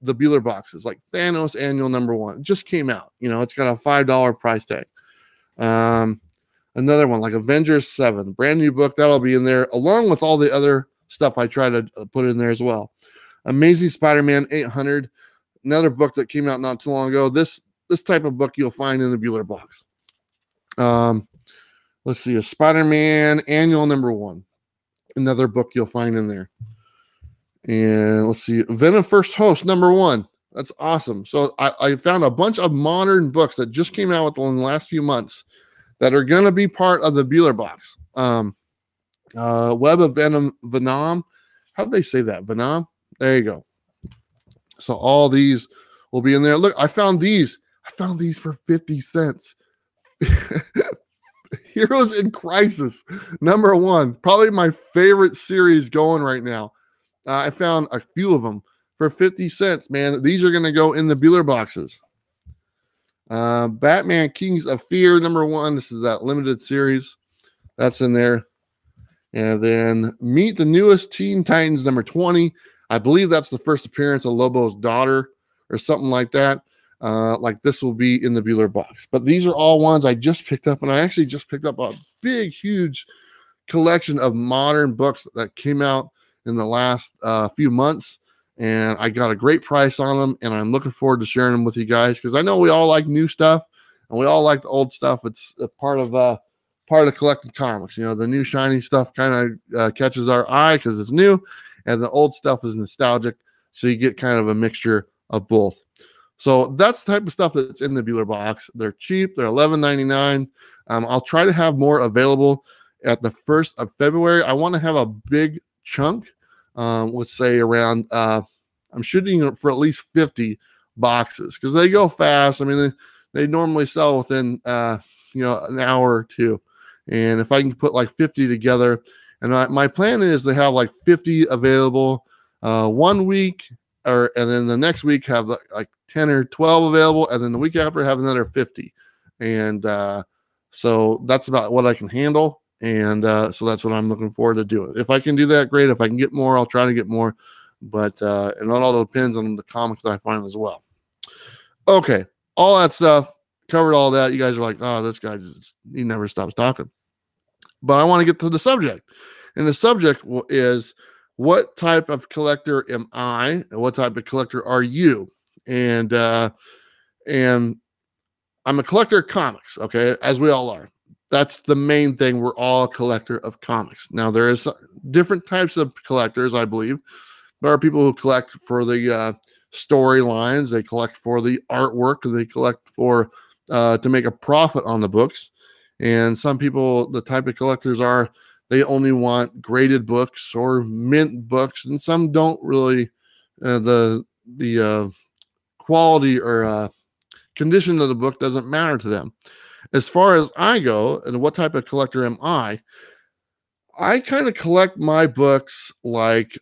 Bueller boxes, like Thanos Annual #1. It just came out. It's got a $5 price tag. Another one like Avengers 7, brand new book, that'll be in there along with all the other stuff I try to put in there as well. Amazing Spider-Man 800, another book that came out not too long ago. This type of book you'll find in the Bueller box. Let's see, a Spider-Man Annual #1, another book you'll find in there. And let's see, Venom First Host #1. That's awesome. So I found a bunch of modern books that just came out within the last few months that are going to be part of the Bueller box. Web of Venom how do they say that? Venom? There you go. So all these will be in there. Look, I found these for 50 cents. Heroes in Crisis, #1, probably my favorite series going right now. I found a few of them for 50 cents, man. These are going to go in the Bueller boxes. Batman Kings of Fear, #1. This is that limited series. That's in there. And then Meet the Newest Teen Titans, #20. I believe that's the first appearance of Lobo's daughter or something like that. Like this will be in the Bueller box. But these are all ones I just picked up, and I actually just picked up a big, huge collection of modern books that came out in the last few months, and I got a great price on them, and I'm looking forward to sharing them with you guys because I know we all like new stuff and we all like the old stuff. It's a part of collecting comics. You know, the new shiny stuff kind of catches our eye because it's new, and the old stuff is nostalgic, so you get kind of a mixture of both. So that's the type of stuff that's in the Bueller box. They're cheap. They're $11.99. I'll try to have more available at the 1st of February. I want to have a big chunk, let's say around, I'm shooting for at least 50 boxes because they go fast. I mean, they normally sell within, an hour or two. And if I can put like 50 together, and my plan is to have like 50 available 1 week, and then the next week have like 10 or 12 available, and then the week after have another 50. And so that's about what I can handle. And so that's what I'm looking forward to doing. If I can do that, great. If I can get more, I'll try to get more. But and it all depends on the comics that I find as well. Okay, all that stuff, covered all that. You guys are like, oh, this guy he never stops talking. But I want to get to the subject. And the subject is, what type of collector am I? And what type of collector are you? And I'm a collector of comics, okay, as we all are. That's the main thing. We're all a collector of comics. Now, there is different types of collectors, I believe. There are people who collect for the storylines. They collect for the artwork. They collect for to make a profit on the books. And some people, the type of collectors are, they only want graded books or mint books, and some don't really. The quality or condition of the book doesn't matter to them. As far as I go, and what type of collector am I kind of collect my books like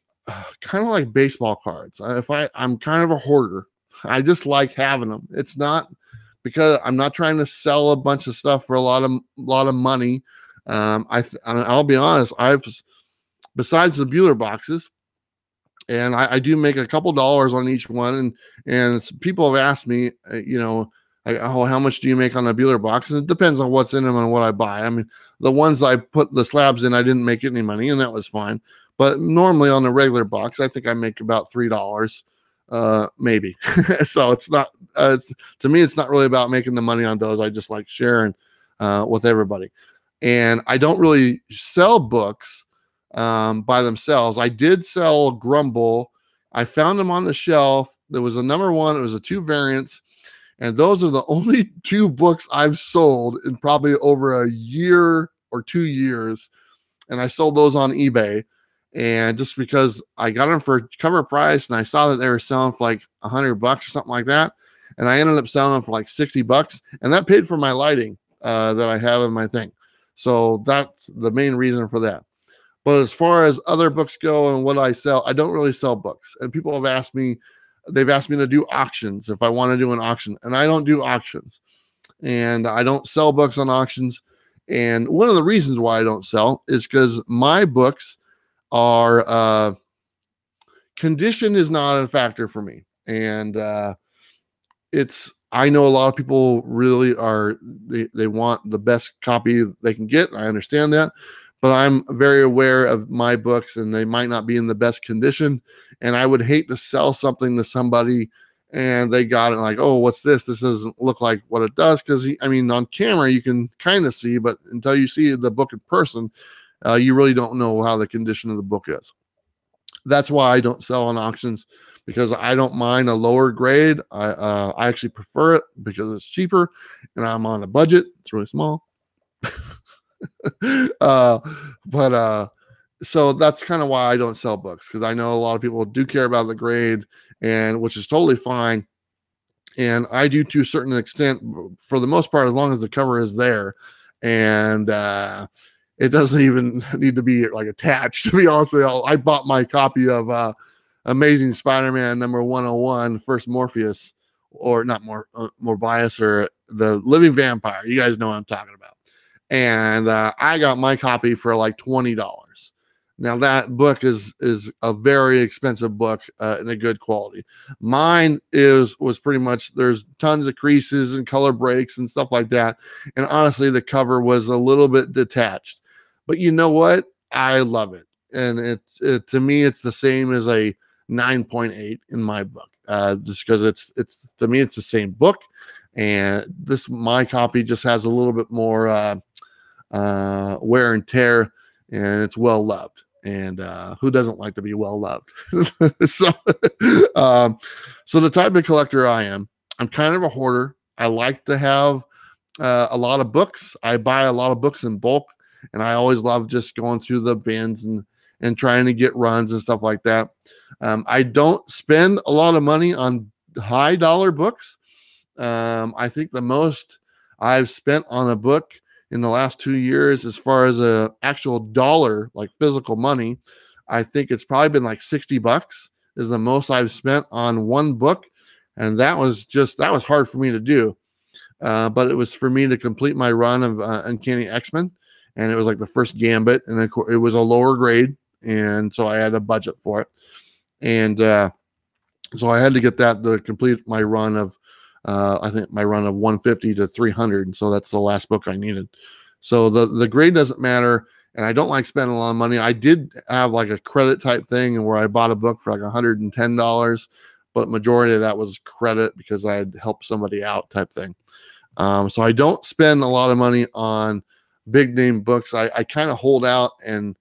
kind of like baseball cards. I'm kind of a hoarder. I just like having them. It's not because I'm not trying to sell a bunch of stuff for a lot of money. I'll be honest. Besides the Bueller boxes, and I do make a couple dollars on each one, and people have asked me, how much do you make on a Bueller box? And it depends on what's in them and what I buy. I mean, the ones I put the slabs in, I didn't make any money, and that was fine. But normally on a regular box, I think I make about $3, maybe. So it's not. To me, it's not really about making the money on those. I just like sharing with everybody, and I don't really sell books by themselves. I did sell Grumble. I found them on the shelf. There was a #1. It was a 2 variants. And those are the only 2 books I've sold in probably over a year or 2 years. And I sold those on eBay. And just because I got them for cover price, and I saw that they were selling for like $100 or something like that. And I ended up selling them for like $60. And that paid for my lighting that I have in my thing. So that's the main reason for that. But as far as other books go and what I sell, I don't really sell books. And people have asked me, they've asked me to do auctions if I want to do an auction. And I don't do auctions. And I don't sell books on auctions. And one of the reasons why I don't sell is because my books are, condition is not a factor for me. And I know a lot of people really are, they want the best copy they can get. I understand that. But I'm very aware of my books, and they might not be in the best condition. And I would hate to sell something to somebody and they got it like, oh, what's this? This doesn't look like what it does. Because, on camera, you can kind of see, but until you see the book in person, you really don't know how the condition of the book is. That's why I don't sell on auctions, because I don't mind a lower grade. I actually prefer it because it's cheaper, and I'm on a budget. It's really small. But so that's kind of why I don't sell books, because I know a lot of people do care about the grade, and which is totally fine. And I do to a certain extent, for the most part, as long as the cover is there, and it doesn't even need to be like attached. To be honest with you, I bought my copy of Amazing Spider-Man number 101, First Morpheus, or not Morbius, or the Living Vampire. You guys know what I'm talking about. And I got my copy for like $20. Now that book is a very expensive book in a good quality. Mine was pretty much, there's tons of creases and color breaks and stuff like that. And honestly, the cover was a little bit detached. But you know what? I love it. And to me, it's the same as a 9.8 in my book. Just because it's to me, it's the same book. And my copy just has a little bit more wear and tear, and it's well loved. And who doesn't like to be well loved? So the type of collector I am, I'm kind of a hoarder. I like to have a lot of books. I buy a lot of books in bulk, and I always love just going through the bins and trying to get runs and stuff like that. I don't spend a lot of money on high dollar books. I think the most I've spent on a book in the last 2 years, as far as a actual dollar, like physical money, I think it's probably been like $60 is the most I've spent on one book. And that was hard for me to do. But it was for me to complete my run of Uncanny X-Men. And it was like the first Gambit, and it was a lower grade. And so I had a budget for it. And so I had to get that to complete my run of, I think my run of 150 to 300. So that's the last book I needed. So the grade doesn't matter. And I don't like spending a lot of money. I did have like a credit type thing, and where I bought a book for like $110, but majority of that was credit because I had helped somebody out type thing. So I don't spend a lot of money on big name books. I kind of hold out and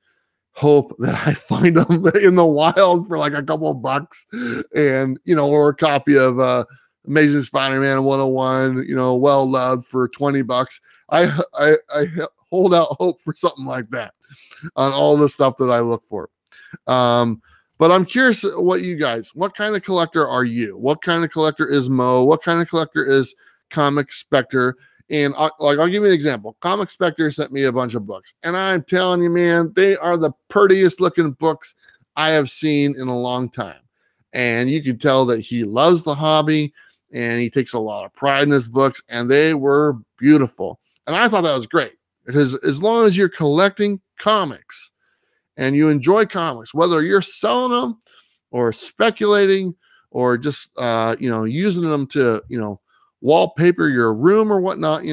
hope that I find them in the wild for like a couple of bucks, and or a copy of Amazing Spider-Man 101, well loved, for $20. I hold out hope for something like that on all the stuff that I look for. But I'm curious what kind of collector are you? What kind of collector is Mo? What kind of collector is Comic Spectre? And I'll give you an example. Comic Spectre sent me a bunch of books, and I'm telling you, man, they are the prettiest looking books I have seen in a long time. And you can tell that he loves the hobby, and he takes a lot of pride in his books, and they were beautiful. And I thought that was great, because as long as you're collecting comics and you enjoy comics, whether you're selling them or speculating or just using them to wallpaper your room or whatnot,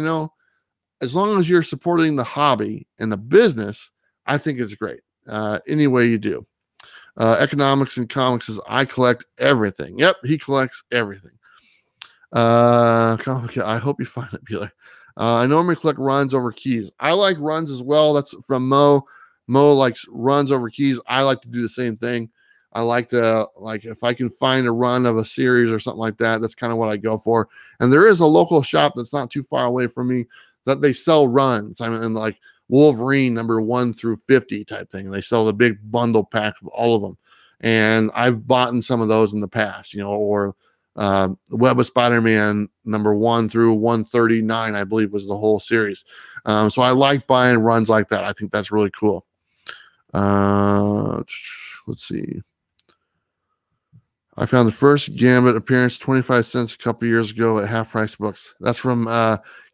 as long as you're supporting the hobby and the business, I think it's great. Any way you do. Economics and Comics says, I collect everything. Yep, he collects everything. I hope you find it, Bueller. I normally collect runs over keys. I like runs as well. That's from Mo. Mo likes runs over keys. I like to do the same thing. I like to, if I can find a run of a series or something like that, that's kind of what I go for. And there is a local shop that's not too far away from me that they sell runs. I mean, like Wolverine number 1 through 50 type thing. They sell the big bundle pack of all of them. And I've bought in some of those in the past, or Web of Spider-Man number 1 through 139, I believe, was the whole series. So I like buying runs like that. I think that's really cool. Let's see. I found the first Gambit appearance 25 cents a couple years ago at Half Price Books. That's from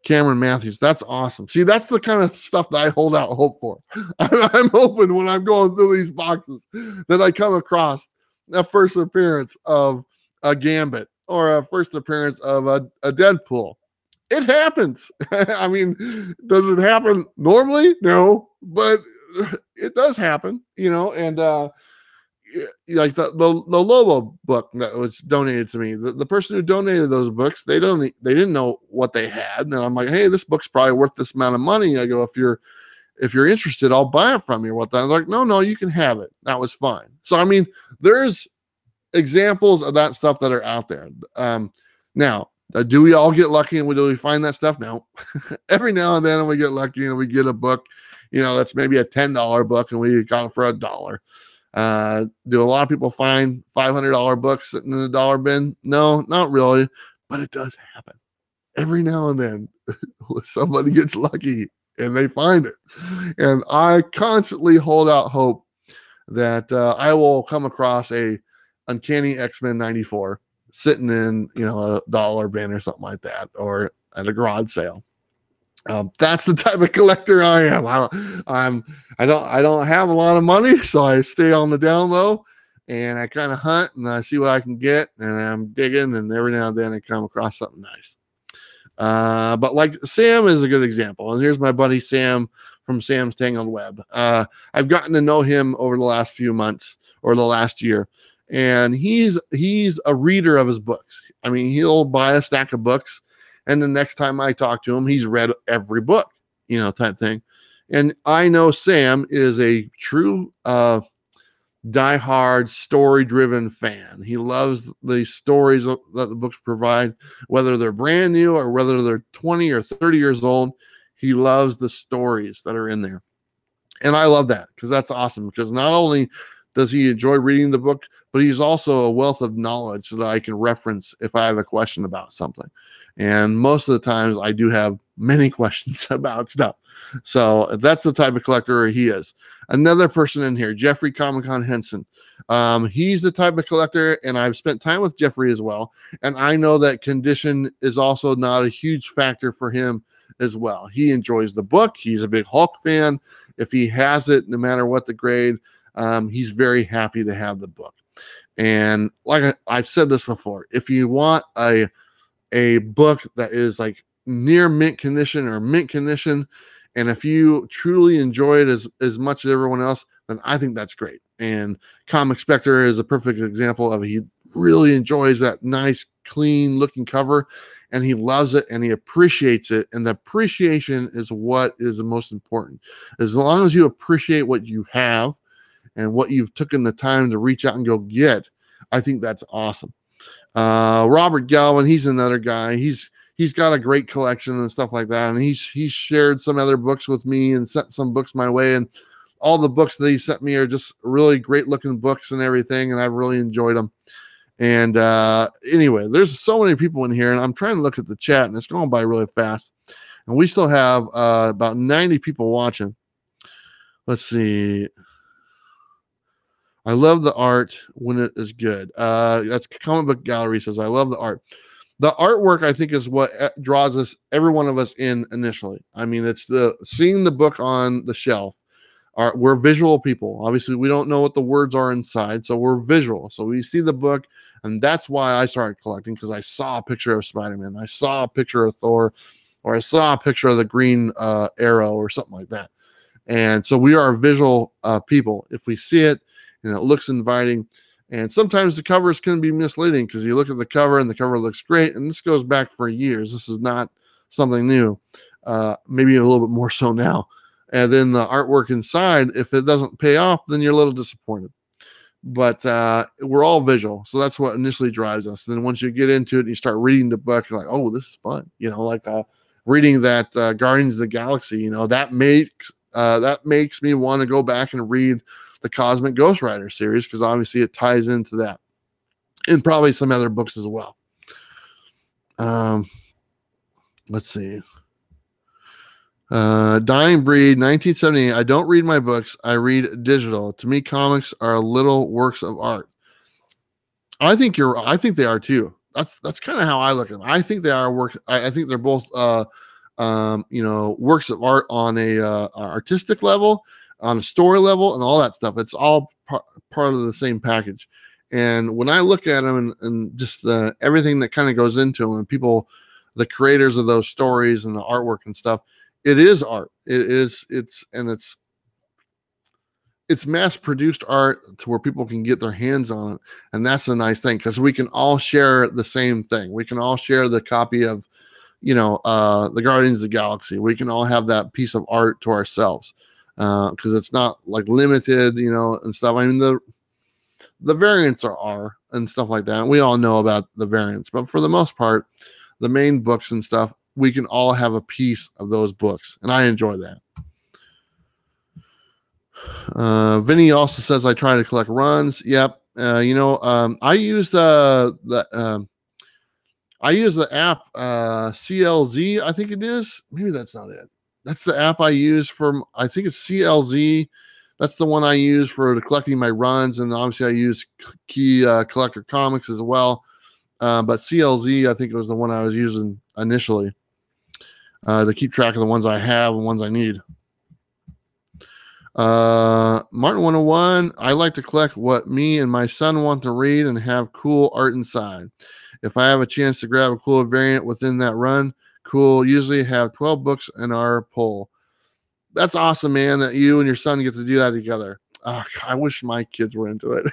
Cameron Matthews. That's awesome. See, that's the kind of stuff that I hold out hope for. I'm hoping when I'm going through these boxes that I come across a first appearance of a Gambit or a first appearance of a Deadpool. It happens. I mean, does it happen normally? No, but it does happen, and like the Lobo book that was donated to me, the person who donated those books, they didn't know what they had, and I'm like, hey, this book's probably worth this amount of money. I go, if you're interested, I'll buy it from you. What? I'm like, no, you can have it. That was fine. So I mean, there's examples of that stuff that are out there. Now, do we all get lucky and do we find that stuff? No. Every now and then we get lucky and we get a book that's maybe a $10 book and we got it for $1. Do a lot of people find $500 books sitting in the dollar bin? No, not really, but it does happen. Every now and then somebody gets lucky and they find it. And I constantly hold out hope that I will come across a Uncanny X-Men 94 sitting in, a dollar bin or something like that, or at a garage sale. That's the type of collector I am. I don't have a lot of money, so I stay on the down low, and I kind of hunt and I see what I can get, and I'm digging, and every now and then I come across something nice. But like Sam is a good example, and here's my buddy Sam from Sam's Tangled Web. I've gotten to know him over the last few months or the last year, and he's a reader of his books. I mean, he'll buy a stack of books, and the next time I talk to him, he's read every book, type thing. And I know Sam is a true diehard story-driven fan. He loves the stories that the books provide, whether they're brand new or whether they're 20 or 30 years old. He loves the stories that are in there. And I love that because that's awesome, because not only does he enjoy reading the book, but he's also a wealth of knowledge that I can reference if I have a question about something. And most of the times I do have many questions about stuff. So that's the type of collector he is. Another person in here, Jeffrey Komikhan Henson. He's the type of collector, and I've spent time with Jeffrey as well. And I know that condition is also not a huge factor for him as well. He enjoys the book. He's a big Hulk fan. If he has it, no matter what the grade, he's very happy to have the book. And like I've said this before, if you want a book that is like near mint condition or mint condition, and if you truly enjoy it as much as everyone else, then I think that's great. And Comic Spectre is a perfect example of it. He really enjoys that nice, clean looking cover, and he loves it and he appreciates it. And the appreciation is what is the most important. As long as you appreciate what you have and what you've taken the time to reach out and go get, I think that's awesome. Robert Galvin, he's another guy. He's got a great collection and stuff like that. And he's shared some other books with me and sent some books my way. And all the books that he sent me are just really great looking books and everything. And I've really enjoyed them. And anyway, there's so many people in here, and I'm trying to look at the chat, and it's going by really fast. And we still have about 90 people watching. Let's see. I love the art when it is good. That's Comic Book Gallery says, I love the art. The artwork, I think, is what draws every one of us in initially. I mean, it's seeing the book on the shelf. We're visual people. Obviously, we don't know what the words are inside, so we're visual. So we see the book, and that's why I started collecting, because I saw a picture of Spider-Man. I saw a picture of Thor, or I saw a picture of the Green Arrow or something like that. And so we are visual people. If we see it and it looks inviting, and sometimes the covers can be misleading because you look at the cover and the cover looks great, and this goes back for years. This is not something new, maybe a little bit more so now. And then the artwork inside, if it doesn't pay off, then you're a little disappointed. But we're all visual, so that's what initially drives us. And then once you get into it and you start reading the book, you're like, oh, this is fun. Like reading that Guardians of the Galaxy, that makes me want to go back and read the Cosmic Ghost Rider series, because obviously it ties into that, and probably some other books as well. Let's see. Dying Breed 1978. I don't read my books. I read digital. To me, comics are little works of art. I think they are too. That's kind of how I look at them. I think they are work. I think they're both works of art on a artistic level, on a story level, and all that stuff. It's all part of the same package. And when I look at them and just everything that kind of goes into them, and people, the creators of those stories and the artwork and stuff, it is art. It's mass produced art to where people can get their hands on it. And that's the nice thing, because we can all share the same thing. We can all share the copy of, the Guardians of the Galaxy. We can all have that piece of art to ourselves. Because it's not like limited, and stuff. I mean, the variants are and stuff like that. We all know about the variants, but for the most part, the main books and stuff, we can all have a piece of those books, and I enjoy that. Vinny also says I try to collect runs. Yep. I use I use the app CLZ. I think it is. Maybe that's not it. That's the app I use for. I think it's CLZ. That's the one I use for collecting my runs, and obviously I use Key Collector Comics as well. But CLZ, I think it was the one I was using initially to keep track of the ones I have and ones I need. Martin 101, I like to collect what me and my son want to read and have cool art inside. If I have a chance to grab a cool variant within that run, cool. Usually have 12 books in our poll. That's awesome, man, that you and your son get to do that together. I wish my kids were into it.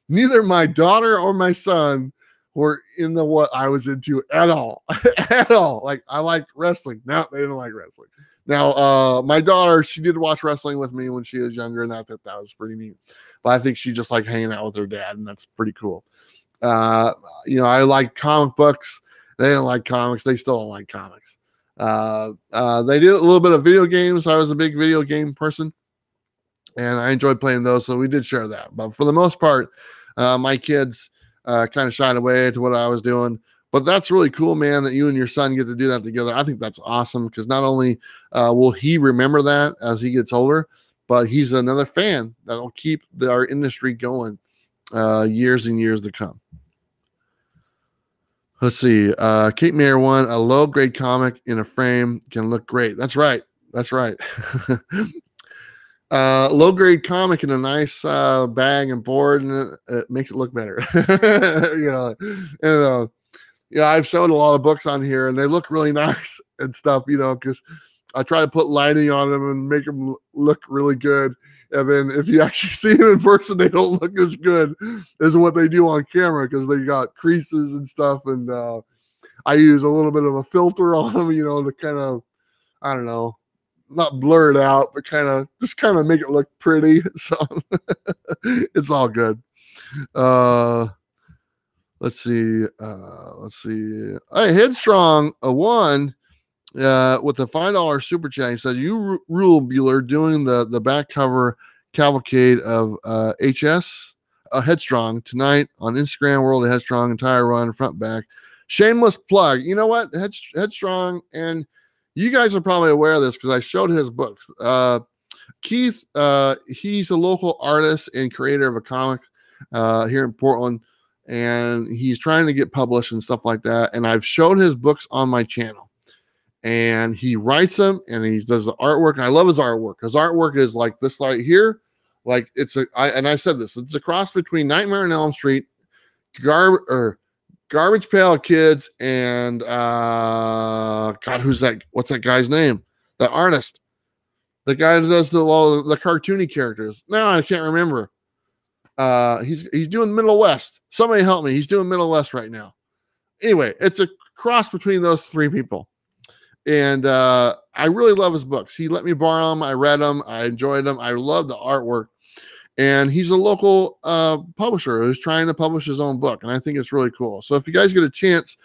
Neither my daughter or my son were into what I was into at all. At all. Like, I liked wrestling. No, they didn't like wrestling. Now, my daughter, she did watch wrestling with me when she was younger, and I thought that was pretty neat. But I think she just liked hanging out with her dad, and that's pretty cool. I like comic books. They didn't like comics. They still don't like comics. They did a little bit of video games. I was a big video game person, and I enjoyed playing those, so we did share that. But for the most part, my kids kind of shied away to what I was doing. But that's really cool, man, that you and your son get to do that together. I think that's awesome because not only will he remember that as he gets older, but he's another fan that'll keep our industry going years and years to come. Let's see. Kate Mayer 1, a low-grade comic in a frame can look great. That's right. That's right. Low-grade comic in a nice bag and board, and it makes it look better. I've shown a lot of books on here, and they look really nice and stuff, because I try to put lighting on them and make them look really good. And then if you actually see them in person, they don't look as good as what they do on camera because they got creases and stuff. And I use a little bit of a filter on them, to kind of, I don't know, not blur it out, but just kind of make it look pretty. So it's all good. Let's see. Hey, Headstrong, a one with the $5 super chat. He said, "You rule, Bueller, doing the back cover cavalcade of HS Headstrong tonight on Instagram. World of Headstrong, entire run, front back. Shameless plug. You know what? Headstrong, and you guys are probably aware of this because I showed his books. Keith, he's a local artist and creator of a comic here in Portland." And he's trying to get published and stuff like that. And I've shown his books on my channel. And he writes them and he does the artwork. And I love his artwork. His artwork is like this right here. Like I said this, it's a cross between Nightmare on Elm Street, Garbage Pail Kids, and God, who's that? What's that guy's name? The artist. The guy that does the cartoony characters. No, I can't remember. He's doing Middle West. Somebody help me. He's doing Middle West right now. Anyway, it's a cross between those three people. And I really love his books. He let me borrow them. I read them. I enjoyed them. I love the artwork. And he's a local publisher who's trying to publish his own book. And I think it's really cool. So if you guys get a chance,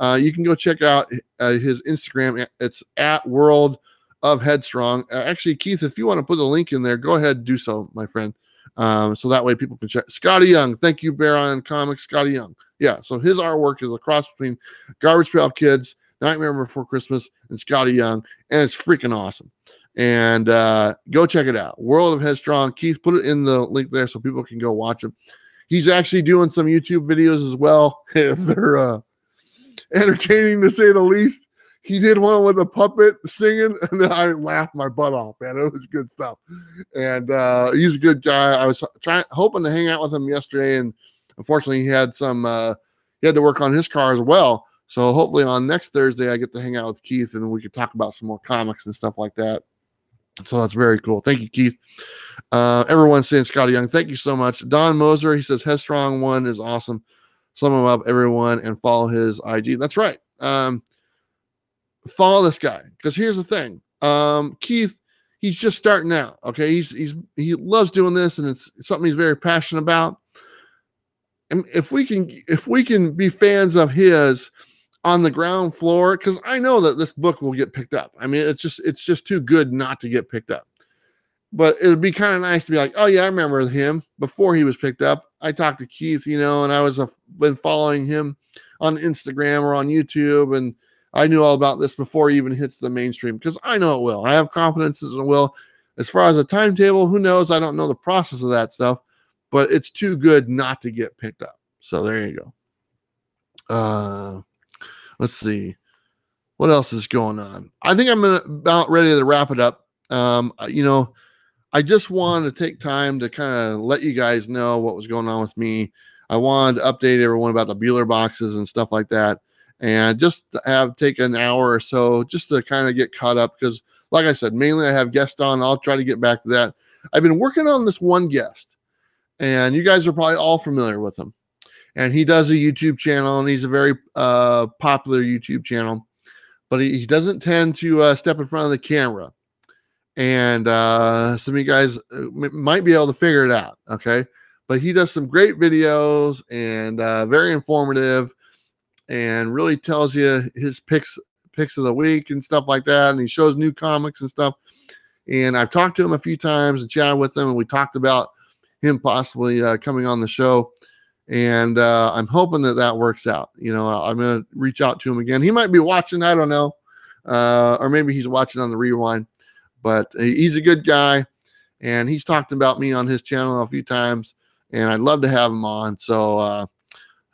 you can go check out his Instagram. It's at World of Headstrong. Actually, Keith, if you want to put the link in there, go ahead and do so, my friend. So that way people can check. Scotty Young, thank you, Baron Comics. Scotty Young, yeah. So his artwork is a cross between Garbage Pail Kids, Nightmare Before Christmas, and Scotty Young, and it's freaking awesome. And go check it out. World of Headstrong. Keith, put it in the link there so people can go watch him. He's actually doing some YouTube videos as well. They're entertaining to say the least. He did one with a puppet singing, and then I laughed my butt off, man. It was good stuff. And he's a good guy. I was hoping to hang out with him yesterday, and unfortunately he had to work on his car as well. So hopefully on next Thursday I get to hang out with Keith, and we could talk about some more comics and stuff like that. So that's very cool. Thank you, Keith. Everyone's saying Scotty Young. Thank you so much. Don Moser, he says Headstrong 1 is awesome. Sum him up, everyone, and follow his IG. That's right. Follow this guy, because here's the thing. Keith, he's just starting out. Okay, he loves doing this, and it's something he's very passionate about. And if we can be fans of his, on the ground floor, because I know that this book will get picked up. I mean, it's just too good not to get picked up. But it would be kind of nice to be like, oh yeah, I remember him before he was picked up. I talked to Keith, you know, and I was been following him on Instagram or on YouTube, and I knew all about this before he even hits the mainstream, because I know it will. I have confidence that it will. As far as a timetable, who knows? I don't know the process of that stuff, but it's too good not to get picked up. So there you go. Let's see. What else is going on? I think I'm about ready to wrap it up. You know, I just wanted to take time to kind of let you guys know what was going on with me. I wanted to update everyone about the Bueller boxes and stuff like that. And just take an hour or so just to kind of get caught up. Because like I said, mainly I have guests on. I'll try to get back to that. I've been working on this one guest, and you guys are probably all familiar with him. And he does a YouTube channel, and he's a very popular YouTube channel. But he doesn't tend to step in front of the camera. And some of you guys might be able to figure it out, okay? But he does some great videos, and very informative, and really tells you his picks of the week and stuff like that. And he shows new comics and stuff. And I've talked to him a few times and chatted with him, and we talked about him possibly coming on the show. And I'm hoping that works out. You know, I'm going to reach out to him again. He might be watching, I don't know. Or maybe he's watching on the rewind. But he's a good guy, and he's talked about me on his channel a few times, and I'd love to have him on. So,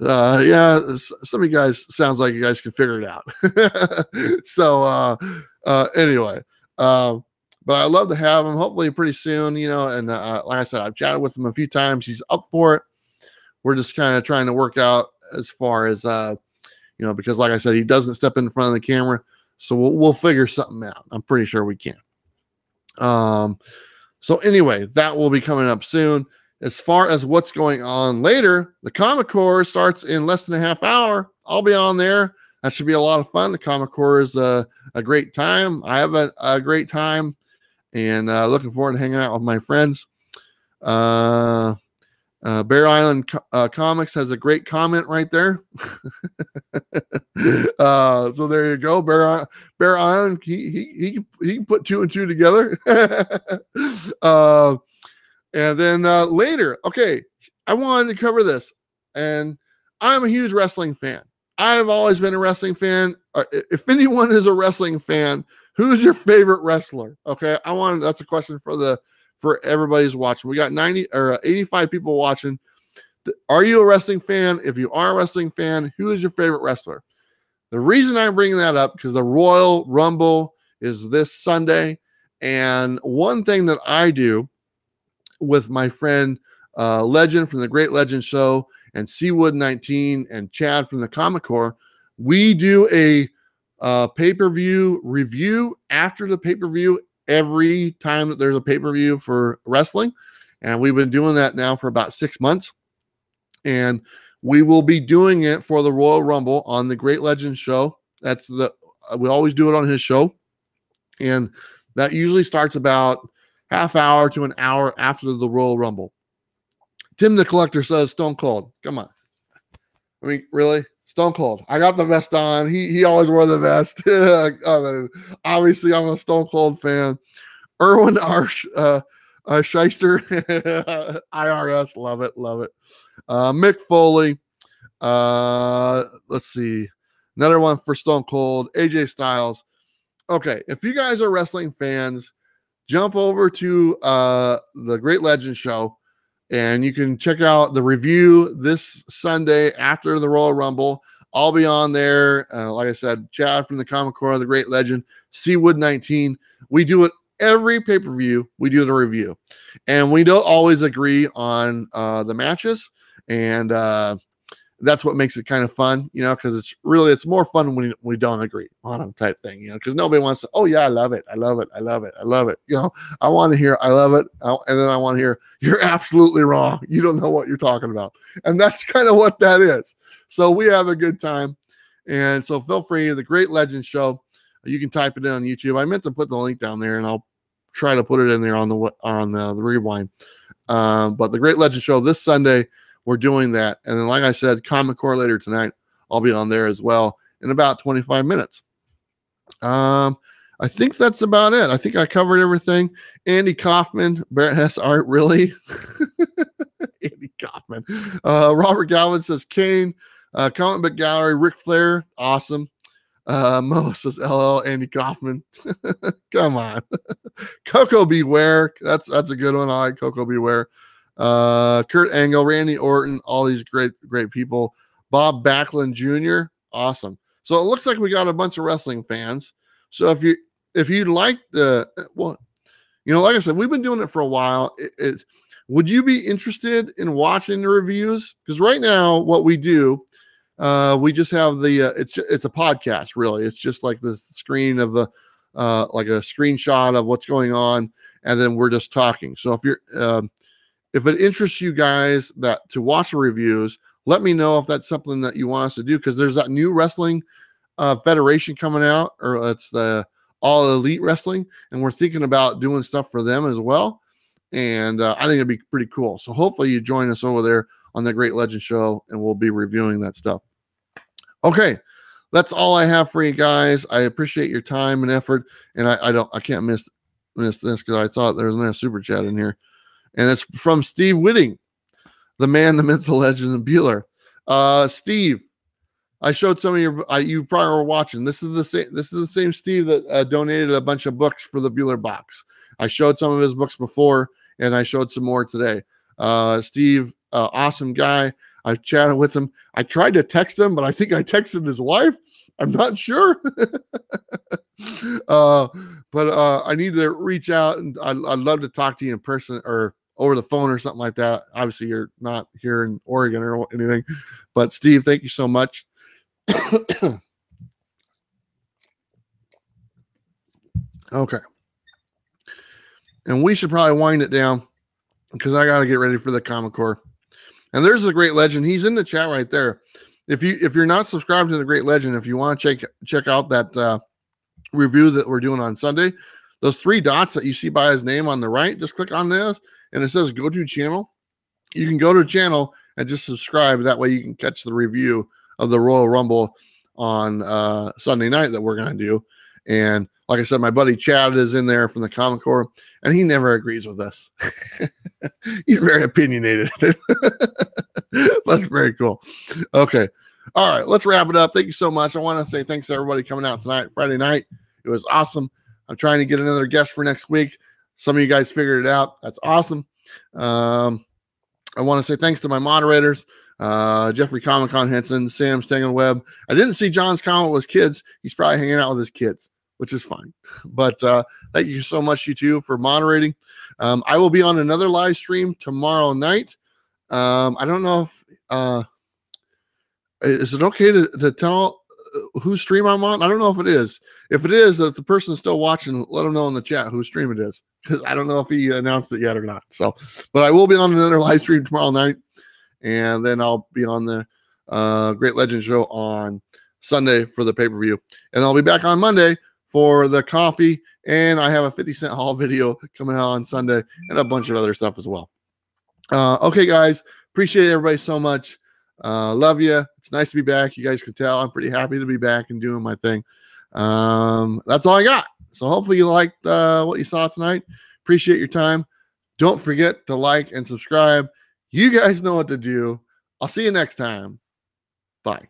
yeah, some of you guys, sounds like you guys can figure it out. So, anyway, but I love to have him, hopefully pretty soon, you know, and like I said, I've chatted with him a few times. He's up for it. We're just kind of trying to work out as far as, you know, because like I said, he doesn't step in front of the camera, so we'll figure something out. I'm pretty sure we can. So anyway, that will be coming up soon. As far as what's going on later, the Comic Core starts in less than a half hour. I'll be on there. That should be a lot of fun. The Comic Core is a great time. I have a great time, and looking forward to hanging out with my friends. Bear Island Comics has a great comment right there. So there you go. Bear Island, he can put 2 and 2 together. And then later, okay, I wanted to cover this, and I'm a huge wrestling fan. I've always been a wrestling fan. If anyone is a wrestling fan, who's your favorite wrestler? Okay, that's a question for everybody who's watching. We got 90 or 85 people watching. Are you a wrestling fan? If you are a wrestling fan, who is your favorite wrestler? The reason I'm bringing that up, because the Royal Rumble is this Sunday. And one thing that I do with my friend Legend from the Great Legend Show, and Seawood 19 and Chad from the Comic Core, we do a pay-per-view review after the pay-per-view every time that there's a pay-per-view for wrestling. And we've been doing that now for about 6 months. And we will be doing it for the Royal Rumble on the Great Legend Show. We always do it on his show. And that usually starts about half hour to an hour after the Royal Rumble. Tim the Collector says Stone Cold. Come on. I mean, really? Stone Cold. I got the vest on. He always wore the vest. I mean, obviously, I'm a Stone Cold fan. Erwin Shyster. IRS. Love it. Love it. Mick Foley. Let's see. Another one for Stone Cold. AJ Styles. Okay. If you guys are wrestling fans, jump over to the Great Legend Show, and you can check out the review this Sunday after the Royal Rumble. I'll be on there. Like I said, Chad from the Comic Core, the Great Legend, Seawood 19. We do it every pay-per-view. We do the review. And we don't always agree on the matches. And that's what makes it kind of fun, you know, because it's more fun when we don't agree on them type thing, you know, because nobody wants to, oh yeah, I love it. I love it. I love it. I love it. You know, I want to hear, I love it. And then I want to hear, you're absolutely wrong. You don't know what you're talking about. And that's kind of what that is. So we have a good time. And so feel free, the Great Legend Show, you can type it in on YouTube. I meant to put the link down there, and I'll try to put it in there on the rewind. But the Great Legend Show this Sunday, we're doing that. And then, like I said, Comic Core later tonight, I'll be on there as well. in about 25 minutes. I think that's about it. I think I covered everything. Andy Kaufman, Barrett Hess art, really? Andy Kaufman. Robert Galvin says Kane. Comic Book Gallery, Ric Flair, awesome. Mo says LL, Andy Kaufman. Come on. Coco Beware. That's a good one. I like Coco Beware. Kurt Angle, Randy Orton, all these great people. Bob Backlund Jr. Awesome. So it looks like we got a bunch of wrestling fans. So if you'd like like I said, we've been doing it for a while. Would you be interested in watching the reviews? Because right now, what we do, we just have it's a podcast, really. It's just like the screen of like a screenshot of what's going on, and then we're just talking. So if it interests you guys to watch the reviews, let me know if that's something that you want us to do, because there's that new wrestling federation coming out, or it's the All Elite Wrestling, and we're thinking about doing stuff for them as well. And I think it'd be pretty cool. So hopefully you join us over there on the Great Legend Show, and we'll be reviewing that stuff. Okay, that's all I have for you guys. I appreciate your time and effort, and I can't miss this because I thought there was another super chat in here, and it's from Steve Whitting, the man, the myth, the legend, and Bueller. Steve, I showed some of you probably were watching. This is the same Steve that donated a bunch of books for the Bueller box. I showed some of his books before, and I showed some more today. Steve, awesome guy. I chatted with him. I tried to text him, but I think I texted his wife. I'm not sure. But I need to reach out, and I'd love to talk to you in person or over the phone or something like that. Obviously, you're not here in Oregon or anything. But Steve, thank you so much. Okay. And we should probably wind it down because I got to get ready for the Comic Core. And there's the Great Legend. He's in the chat right there. If you're not subscribed to the Great Legend, if you want to check out that review that we're doing on Sunday, those 3 dots that you see by his name on the right, just click on this, and it says go to channel. You can go to channel and just subscribe. That way you can catch the review of the Royal Rumble on Sunday night that we're going to do. And like I said, my buddy Chad is in there from the Comic Core, and he never agrees with us. He's very opinionated. That's very cool. Okay. All right. Let's wrap it up. Thank you so much. I want to say thanks to everybody coming out tonight, Friday night. It was awesome. I'm trying to get another guest for next week. Some of you guys figured it out. That's awesome. I want to say thanks to my moderators, Jeffrey Komikhan, Henson, Sam's Tangled Web. I didn't see John's comment with his kids. He's probably hanging out with his kids, which is fine. But thank you so much, you two, for moderating. I will be on another live stream tomorrow night. I don't know if is it okay to tell whose stream I'm on? I don't know if it is. If it is, if the person's still watching, let them know in the chat whose stream it is, because I don't know if he announced it yet or not. So, but I will be on another live stream tomorrow night, and then I'll be on the Great Legend Show on Sunday for the pay-per-view, and I'll be back on Monday for the coffee, and I have a 50-cent haul video coming out on Sunday and a bunch of other stuff as well. Okay, guys, appreciate everybody so much. Love you. It's nice to be back. You guys can tell I'm pretty happy to be back and doing my thing. That's all I got. So hopefully you liked what you saw tonight. Appreciate your time. Don't forget to like and subscribe. You guys know what to do. I'll see you next time. Bye.